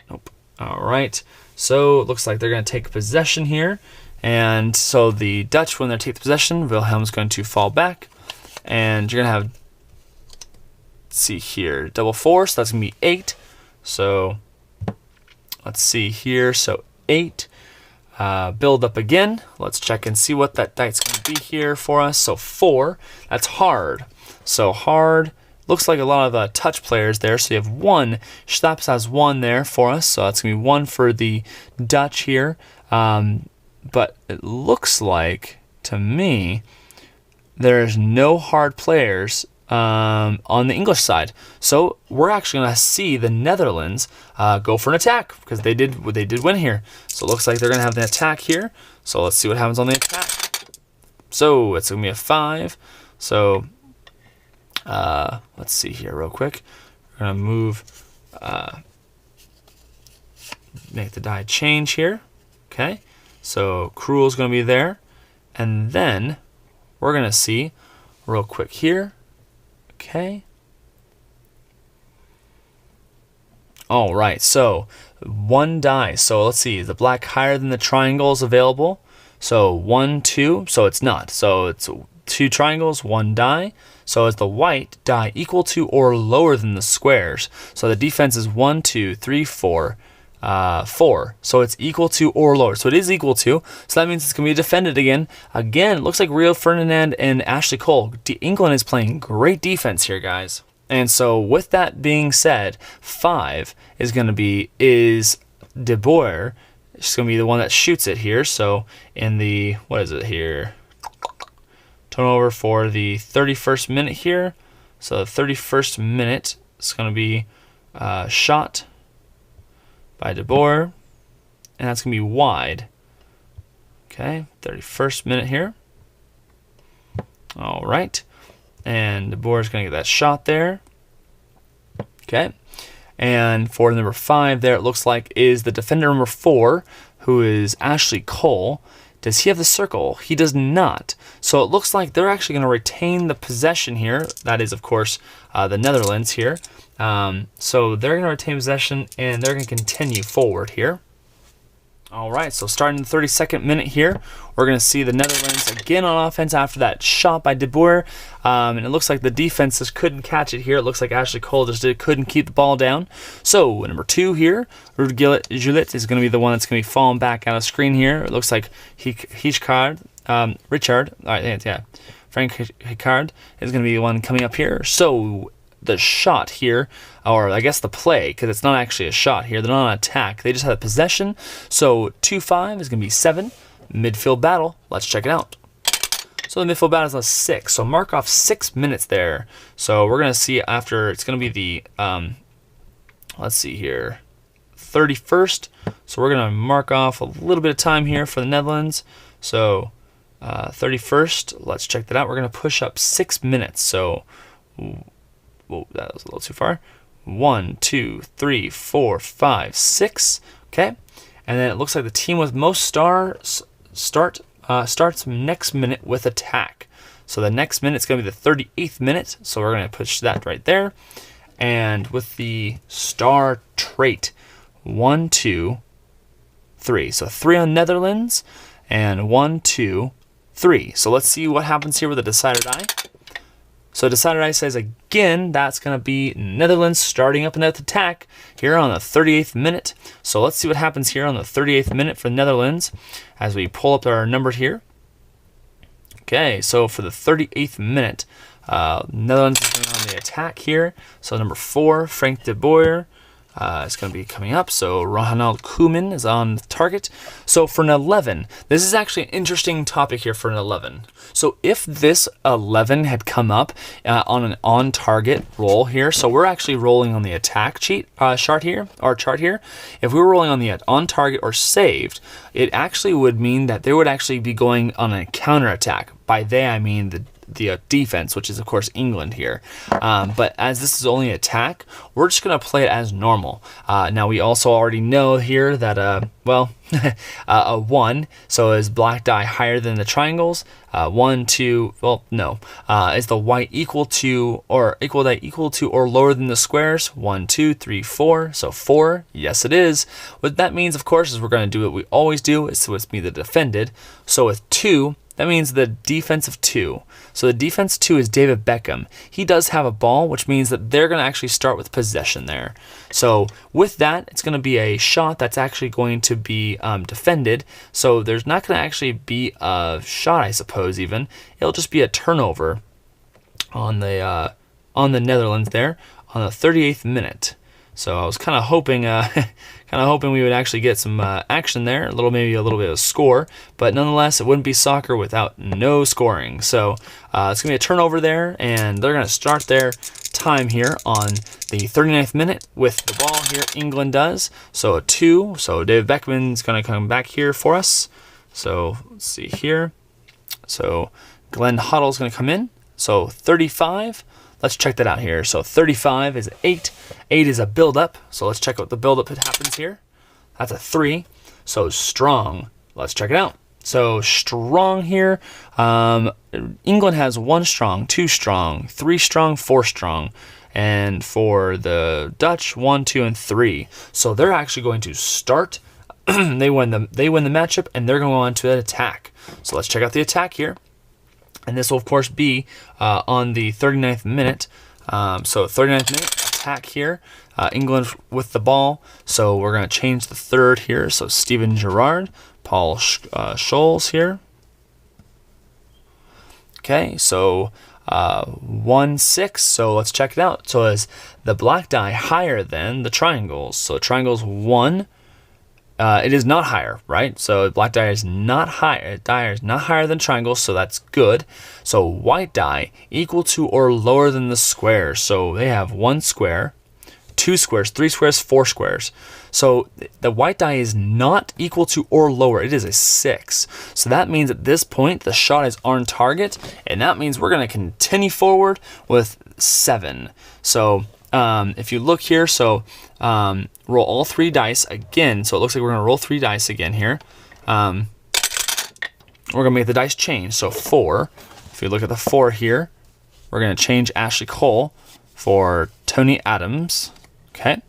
Speaker 1: Nope. All right. So it looks like they're going to take possession here, and so the Dutch, when they take the possession, Wilhelm's going to fall back, and you're going to have. See here, double 4, so that's gonna be 8. So let's see here, so 8. Build up again. Let's check and see what that die's gonna be here for us. So 4, that's hard. So hard looks like a lot of touch players there. So you have 1. Schnaps has 1 there for us. So that's gonna be 1 for the Dutch here. But it looks like to me there's no hard players on the English side. So we're actually going to see the Netherlands go for an attack because they did win here. So it looks like they're going to have the attack here. So let's see what happens on the attack. So it's going to be a 5. So let's see here real quick. We're going to move, make the die change here. Okay. So Cruel is going to be there. And then we're going to see real quick here. Okay. All right, so 1 die. So let's see, is the black higher than the triangles available? So 1, 2, so it's not. So it's 2 triangles, 1 die. So is the white die equal to or lower than the squares? So the defense is 1, 2, 3, 4, 4. So it's equal to or lower. So it is equal to. So that means it's going to be defended again. Again, it looks like Rio Ferdinand and Ashley Cole. England is playing great defense here, guys. And so with that being said, 5 is going to be De Boer. It's going to be the one that shoots it here. So in the, what is it here? Turnover for the 31st minute here. So the 31st minute is going to be shot by De Boer. And that's going to be wide. Okay, 31st minute here. All right. And De Boer is going to get that shot there. Okay. And for number 5 there, it looks like is the defender number 4, who is Ashley Cole. Does he have the circle? He does not. So it looks like they're actually going to retain the possession here. That is, of course, the Netherlands here. So they're going to retain possession, and they're going to continue forward here. All right, so starting the 32nd minute here, we're going to see the Netherlands again on offense after that shot by De Boer. And it looks like the defense just couldn't catch it here. It looks like Ashley Cole just couldn't keep the ball down. So number 2 here, Ruud Gullit is going to be the one that's going to be falling back out of screen here. It looks like Richard, all right, yeah, Frank Hicard is going to be the one coming up here. So the shot here, or I guess the play, because it's not actually a shot here. They're not on attack. They just have a possession. So 2-5 is going to be 7. Midfield battle. Let's check it out. So the midfield battle is a 6. So mark off 6 minutes there. So we're going to see after, it's going to be the, let's see here, 31st. So we're going to mark off a little bit of time here for the Netherlands. So 31st, let's check that out. We're going to push up 6 minutes. So, whoa, that was a little too far. 1, 2, 3, 4, 5, 6. Okay, and then it looks like the team with most stars starts next minute with attack. So the next minute is going to be the 38th minute. So we're going to push that right there, and with the star trait, 1, 2, 3. So 3 on Netherlands, and 1, 2, 3. So let's see what happens here with the decided eye. So decided eye says again, that's going to be Netherlands starting up another attack here on the 38th minute. So let's see what happens here on the 38th minute for the Netherlands as we pull up our numbers here. Okay, so for the 38th minute, Netherlands is going on the attack here. So number 4, Frank De Boer, is going to be coming up. So Ronald Koeman is on target. So for an 11, this is actually an interesting topic here for an 11. So if this 11 had come up on an on-target roll here, so we're actually rolling on the attack chart here. If we were rolling on the on-target or saved, it actually would mean that they would actually be going on a counter-attack. By they, I mean the defense, which is of course England here. But as this is only attack, we're just going to play it as normal. Now we also already know here that, a 1, so is black die higher than the triangles? 1, 2, well, no. Is the white equal to or equal to or lower than the squares? 1, 2, 3, 4. So 4, yes it is. What that means, of course, is we're going to do what we always do, is to be the defended. So with 2, that means the defensive 2. So the defense 2 is David Beckham. He does have a ball, which means that they're going to actually start with possession there. So with that, it's going to be a shot that's actually going to be defended. So there's not going to actually be a shot, I suppose, even. It'll just be a turnover on the Netherlands there on the 38th minute. So I was kind of hoping we would actually get some action there, maybe a little bit of score, but nonetheless, it wouldn't be soccer without no scoring. So it's going to be a turnover there, and they're going to start their time here on the 39th minute with the ball here. England does. So a 2. So David Beckman's going to come back here for us. So let's see here. So Glenn Hoddle's going to come in. So 35. Let's check that out here. So 35 is 8. 8 is a build-up. So let's check out the build-up that happens here. That's a 3. So strong. Let's check it out. So strong here. England has 1 strong, 2 strong, 3 strong, 4 strong. And for the Dutch, 1, 2, and 3. So they're actually going to start. They win the matchup, and they're going to go on to an attack. So let's check out the attack here. And this will, of course, be on the 39th minute. So 39th minute attack here. England with the ball. So we're going to change the third here. So Steven Gerrard, Paul Scholes here. Okay, so 1-6. So let's check it out. So is the black die higher than the triangles? So triangles 1. It is not higher, right? So black die is not higher. Die is not higher than triangles, so that's good. So white die equal to or lower than the square. So they have 1 square, 2 squares, 3 squares, 4 squares. So the white die is not equal to or lower. It is a 6. So that means at this point, the shot is on target, and that means we're going to continue forward with 7. So if you look here, so roll all 3 dice again. So it looks like we're going to roll 3 dice again here. We're going to make the dice change. So 4. If you look at the 4 here, we're going to change Ashley Cole for Tony Adams. Okay.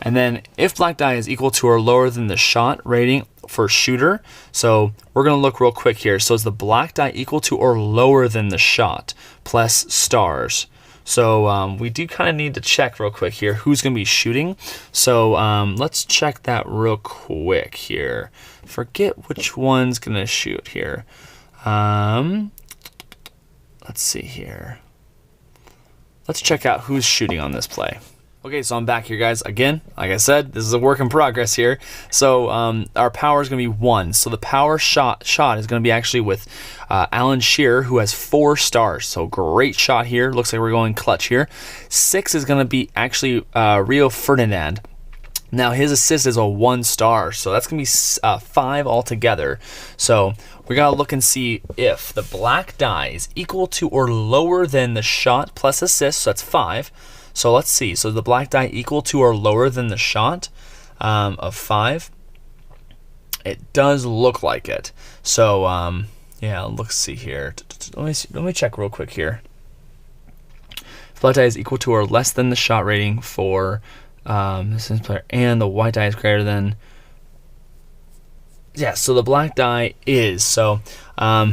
Speaker 1: And then if black die is equal to or lower than the shot rating for shooter, so we're going to look real quick here. So is the black die equal to or lower than the shot plus stars? So we do kind of need to check real quick here who's going to be shooting. So let's check that real quick here. Forget which one's going to shoot here. Let's see here. Let's check out who's shooting on this play. Okay, so I'm back here, guys. Again, like I said, this is a work in progress here. So our power is going to be 1. So the power shot is going to be actually with Alan Shearer, who has 4 stars. So great shot here. Looks like we're going clutch here. 6 is going to be actually Rio Ferdinand. Now his assist is a 1 star, so that's going to be 5 altogether. So we got to look and see if the black die is equal to or lower than the shot plus assist, so that's 5. So let's see. So the black die equal to or lower than the shot of 5? It does look like it. So yeah, let's see here. Let me check real quick here. If black die is equal to or less than the shot rating for this player, and the white die is greater than. Yeah, so the black die is. So how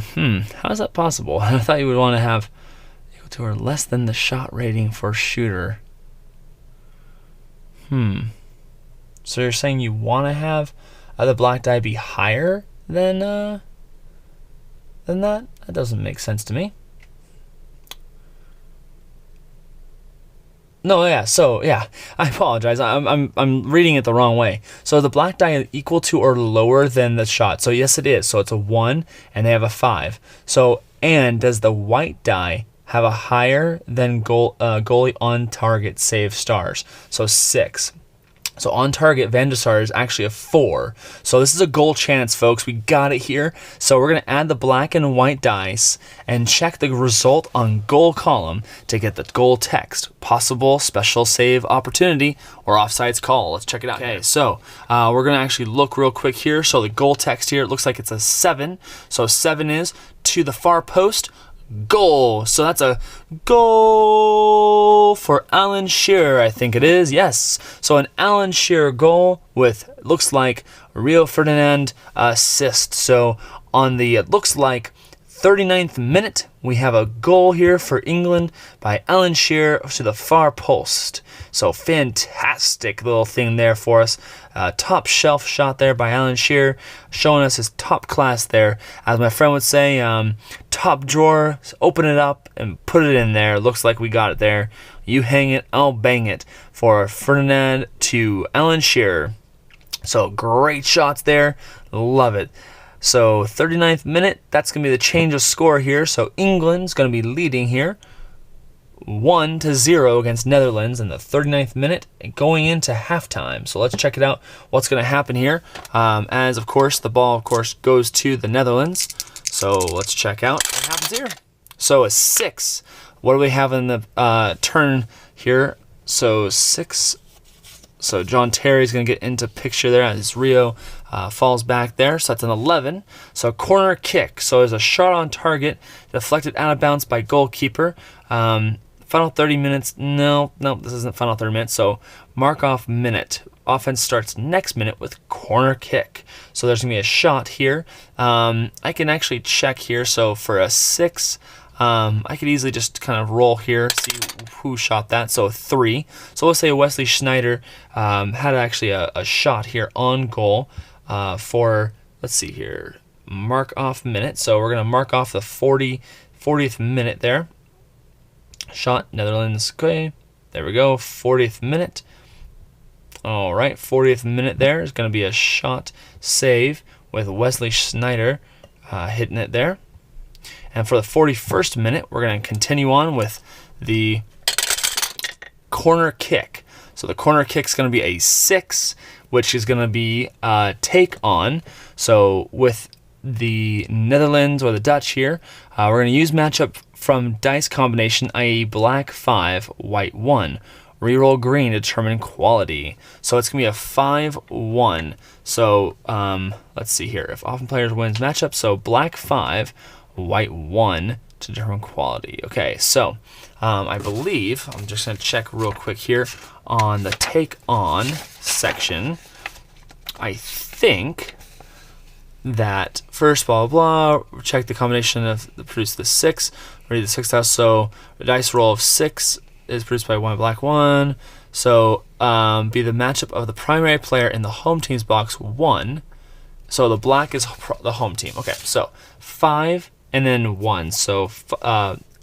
Speaker 1: is that possible? I thought you would want to have to or less than the shot rating for shooter. So you're saying you want to have the black die be higher than that? That doesn't make sense to me. No, yeah. So yeah, I apologize. I'm reading it the wrong way. So the black die is equal to or lower than the shot. So yes, it is. So it's a 1, and they have a 5. So and does the white die have a higher than goalie on target save stars? So 6. So on target Van der Sar is actually a 4. So this is a goal chance, folks. We got it here. So we're going to add the black and white dice and check the result on goal column to get the goal text. Possible special save opportunity or offsides call. Let's check it out. Okay, so we're going to actually look real quick here. So the goal text here, it looks like it's a 7. So 7 is to the far post. Goal. So that's a goal for Alan Shearer, I think it is. Yes. So an Alan Shearer goal with, looks like, Rio Ferdinand assist. So on the, it looks like 39th minute, we have a goal here for England by Alan Shearer to the far post. So fantastic little thing there for us. Top shelf shot there by Alan Shearer, showing us his top class there. As my friend would say, top drawer, open it up and put it in there. Looks like we got it there. You hang it, I'll bang it for Ferdinand to Alan Shearer. So great shots there. Love it. So 39th minute, that's going to be the change of score here. So England's going to be leading here 1-0 against Netherlands in the 39th minute going into halftime. So let's check it out. What's going to happen here? As, of course, the ball, of course, goes to the Netherlands. So let's check out what happens here. So a 6. What do we have in the turn here? So 6. So John Terry's going to get into picture there as Rio falls back there. So that's an 11. So corner kick. So there's a shot on target, deflected out of bounds by goalkeeper. Final 30 minutes. No, this isn't final 30 minutes. So mark off minute. Offense starts next minute with corner kick. So there's going to be a shot here. I can actually check here. So for a 6, I could easily just kind of roll here, see who shot that. So 3. So let's say Wesley Schneider had actually a shot here on goal for, let's see here, mark off minute. So we're going to mark off the 40th minute there. Shot, Netherlands, okay. There we go, 40th minute. All right, 40th minute there is going to be a shot save with Wesley Schneider hitting it there. And for the 41st minute, we're going to continue on with the corner kick. So the corner kick's going to be a 6, which is going to be take on. So with the Netherlands or the Dutch here, we're going to use matchup from dice combination, i.e. black 5, white 1. Reroll green to determine quality. So it's going to be a 5-1. So let's see here. If often players wins matchup, so black 5, white 1 to determine quality. Okay, so I believe, I'm just going to check real quick here on the take on section. I think that first, blah, blah, blah, check the combination of the produce the 6, read the 6th house. So the dice roll of 6 is produced by 1 black 1. So be the matchup of the primary player in the home team's box 1. So the black is the home team. Okay, so 5 and then 1. So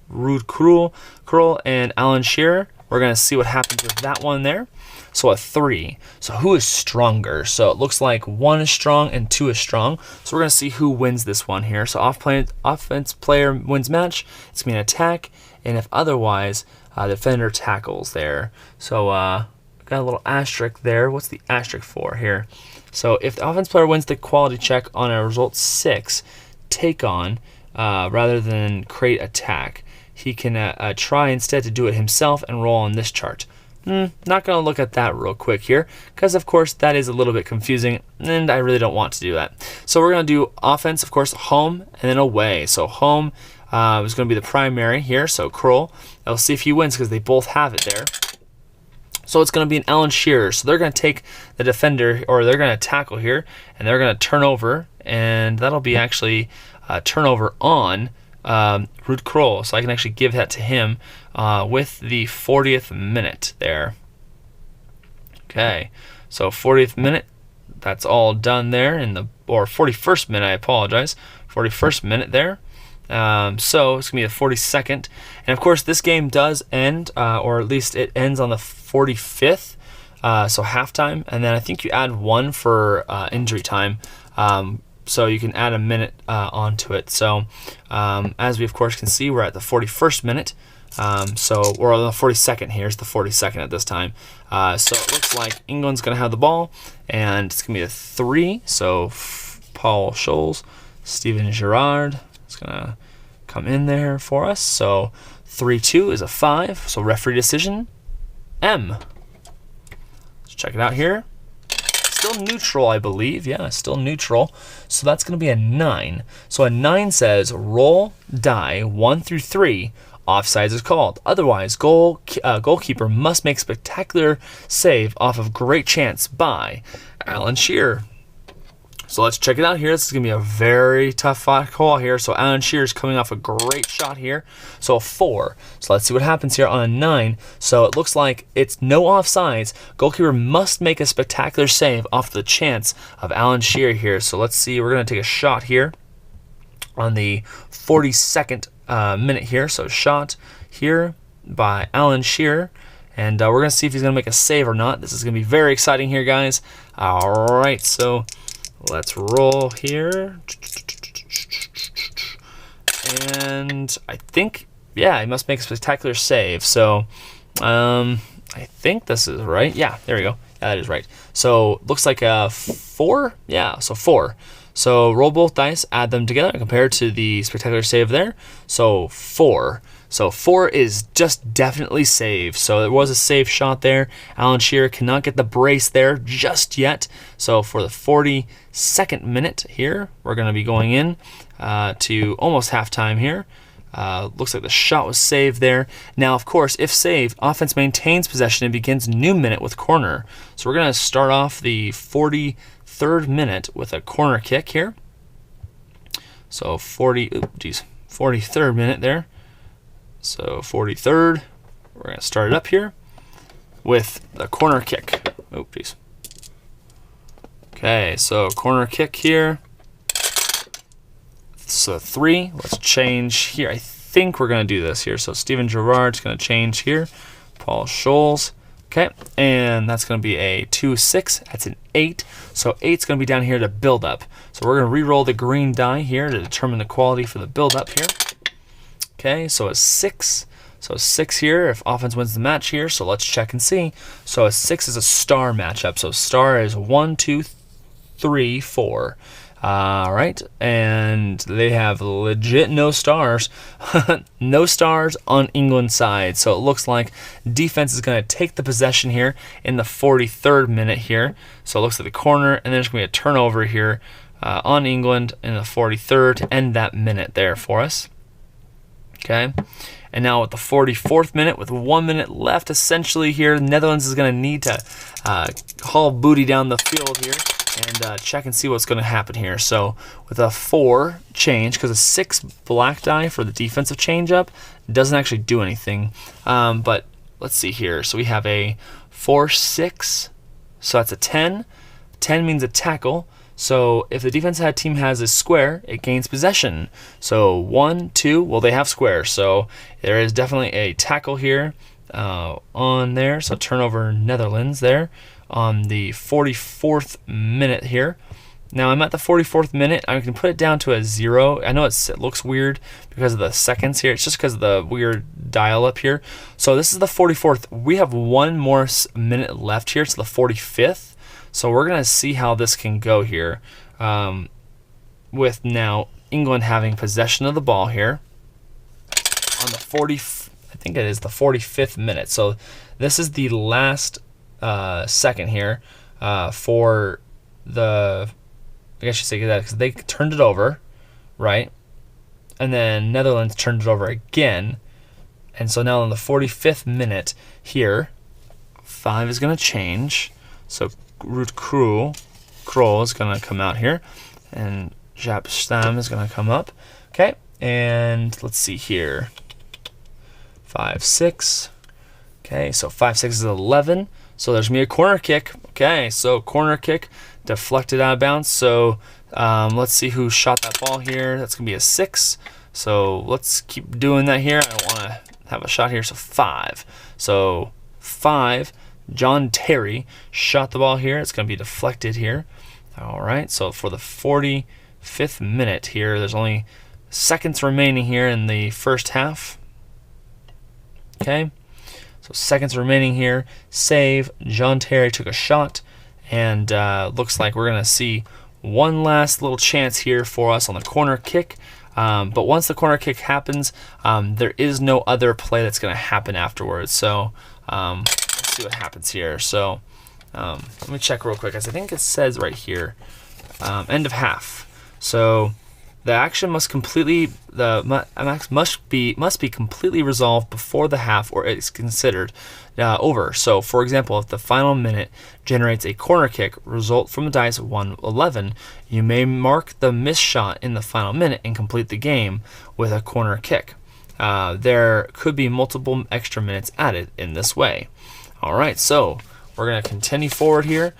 Speaker 1: Ruud Krul and Alan Shearer. We're going to see what happens with that one there. So a 3. So who is stronger? So it looks like 1 is strong and 2 is strong. So we're going to see who wins this one here. So offense player wins match. It's going to be an attack. And if otherwise, the defender tackles there. So got a little asterisk there. What's the asterisk for here? So if the offense player wins the quality check on a result 6, take on, rather than create attack, he can try instead to do it himself and roll on this chart. Not going to look at that real quick here, because of course that is a little bit confusing, and I really don't want to do that. So we're going to do offense, of course, home, and then away. So home is going to be the primary here, so Kroll. I'll see if he wins because they both have it there. So it's going to be an Alan Shearer. So they're going to take the defender, or they're going to tackle here, and they're going to turn over, and that'll be actually turnover on Ruud Krul. So I can actually give that to him with the 40th minute there. Okay, so 40th minute, that's all done there or 41st minute, I apologize. 41st minute there. So it's going to be the 42nd. And of course, this game does end, or at least it ends on the 45th, so halftime. And then I think you add 1 for injury time. So you can add a minute onto it. So as we, of course, can see, we're at the 41st minute. So we're on the 42nd. Here's the 42nd at this time. So it looks like England's going to have the ball, and it's going to be a 3. So Paul Scholes, Steven Gerrard is going to come in there for us. So 3-2 is a 5. So referee decision, M. Let's check it out here. Still neutral, I believe. Yeah, still neutral. So that's going to be a 9. So a 9 says roll die 1 through 3. Offsides is called. Otherwise, goalkeeper must make spectacular save off of great chance by Alan Shearer. So let's check it out here. This is going to be a very tough call here. So Alan Shearer is coming off a great shot here. So a 4. So let's see what happens here on a 9. So it looks like it's no offsides. Goalkeeper must make a spectacular save off the chance of Alan Shearer here. So let's see. We're going to take a shot here on the 42nd minute here. So shot here by Alan Shearer. And we're going to see if he's going to make a save or not. This is going to be very exciting here, guys. All right, so let's roll here. And I think, yeah, he must make a spectacular save. So I think this is right. Yeah, there we go. Yeah, that is right. So looks like a 4. Yeah, so 4. So roll both dice, add them together, and compare to the spectacular save there. So 4. So 4 is just definitely save. So there was a save shot there. Alan Shearer cannot get the brace there just yet. So for the 42nd minute here, we're going to be going in to almost halftime here. Looks like the shot was saved there. Now, of course, if saved, offense maintains possession and begins new minute with corner. So we're going to start off the 43rd minute with a corner kick here. So 43rd minute there. So 43rd, we're going to start it up here with the corner kick. Oh, geez. Okay, so corner kick here. So 3, let's change here. I think we're going to do this here. So Steven Gerrard's going to change here. Paul Scholes. Okay, and that's going to be a 2-6. That's an 8. So 8's going to be down here to build up. So we're going to re-roll the green die here to determine the quality for the build up here. Okay, so a 6. So So 6 here if offense wins the match here. So let's check and see. So a 6 is a star matchup. So star is 1, 2, 3, 4. All right, and they have legit no stars. No stars on England's side. So it looks like defense is going to take the possession here in the 43rd minute here. So it looks like the corner, and there's going to be a turnover here on England in the 43rd to end that minute there for us. Okay, and now at the 44th minute, with 1 minute left essentially here, the Netherlands is going to need to haul booty down the field here and check and see what's going to happen here. So with a 4 change, because a 6 black die for the defensive change-up doesn't actually do anything. But let's see here. So we have a 4-6, so that's a 10. 10 means a tackle. So if the defensive team has a square, it gains possession. So 1, 2, well, they have squares. So there is definitely a tackle here on there. So turnover Netherlands there on the 44th minute here. Now I'm at the 44th minute. I can put it down to a 0. I know it looks weird because of the seconds here. It's just because of the weird dial up here. So this is the 44th. We have 1 more minute left here. It's the 45th. So we're going to see how this can go here with now England having possession of the ball here on the 45th minute. So this is the last second here for the, I guess you say that, because they turned it over, right? And then Netherlands turned it over again. And so now in the 45th minute here, 5 is going to change. So Ruud Krol is going to come out here, and Jaap Stam is going to come up. Okay, and let's see here. 5, 6. Okay, so 5, 6 is 11. So there's going to be a corner kick. Okay, so corner kick deflected out of bounds. So let's see who shot that ball here. That's going to be a 6. So let's keep doing that here. I don't want to have a shot here. So 5. So 5. John Terry shot the ball here. It's going to be deflected here. All right, so for the 45th minute here, there's only seconds remaining here in the first half. Okay, so seconds remaining here. Save. John Terry took a shot, and looks like we're going to see one last little chance here for us on the corner kick. But once the corner kick happens, there is no other play that's going to happen afterwards. So let's see what happens here. So let me check real quick, as I think it says right here, end of half. So the action must be completely resolved before the half, or it's considered over. So, for example, if the final minute generates a corner kick result from the dice 1-11, you may mark the missed shot in the final minute and complete the game with a corner kick. There could be multiple extra minutes added in this way. All right, so we're going to continue forward here.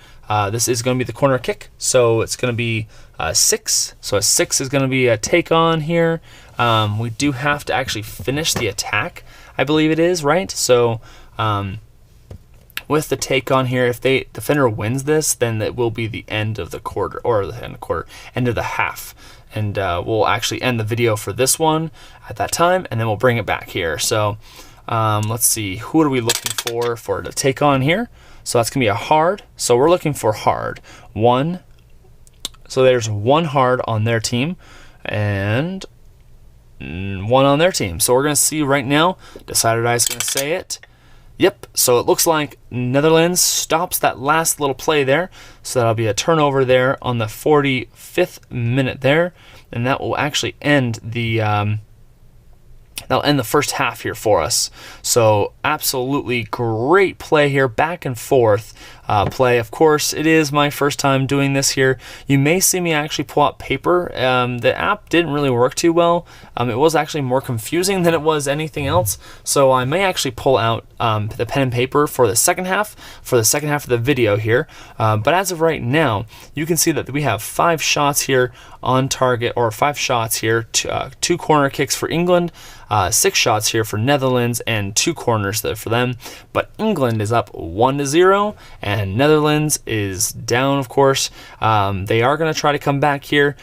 Speaker 1: This is going to be the corner kick, so it's going to be 6. So a 6 is going to be a take on here. We do have to actually finish the attack, I believe it is, right? So with the take on here, if the defender wins this, then it will be the end of the quarter, or the end of the half. And we'll actually end the video for this one at that time, and then we'll bring it back here. So let's see, who are we looking for the take on here? So that's going to be a hard. So we're looking for hard. 1. So there's 1 hard on their team and 1 on their team. So we're going to see right now. Decider Die is going to say it. Yep. So it looks like Netherlands stops that last little play there. So that'll be a turnover there on the 45th minute there. And that will actually end the that'll end the first half here for us. So absolutely great play here, back and forth play. Of course, it is my first time doing this here. You may see me actually pull out paper. The app didn't really work too well. It was actually more confusing than it was anything else. So I may actually pull out the pen and paper for the second half of the video here. But as of right now, you can see that we have 5 shots here on target, or 5 shots here, 2 corner kicks for England, 6 shots here for Netherlands, and 2 corners there for them. But England is up 1-0, and and Netherlands is down, of course. They are going to try to come back here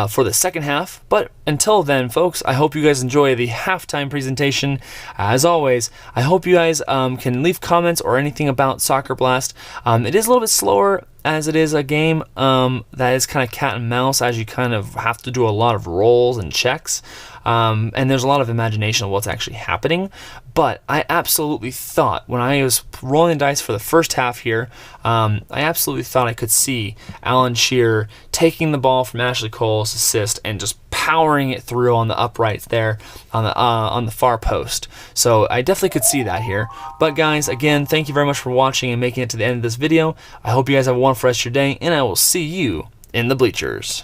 Speaker 1: for the second half, but until then, folks, I hope you guys enjoy the halftime presentation. As always, I hope you guys can leave comments or anything about Soccer Blast. It is a little bit slower, as it is a game that is kind of cat and mouse, as you kind of have to do a lot of rolls and checks, and there's a lot of imagination of what's actually happening. But I absolutely thought, when I was rolling the dice for the first half here, I absolutely thought I could see Alan Shearer taking the ball from Ashley Cole's assist and just powering it through on the uprights there on the far post. So I definitely could see that here. But guys, again, thank you very much for watching and making it to the end of this video. I hope you guys have a wonderful rest of your day, and I will see you in the bleachers.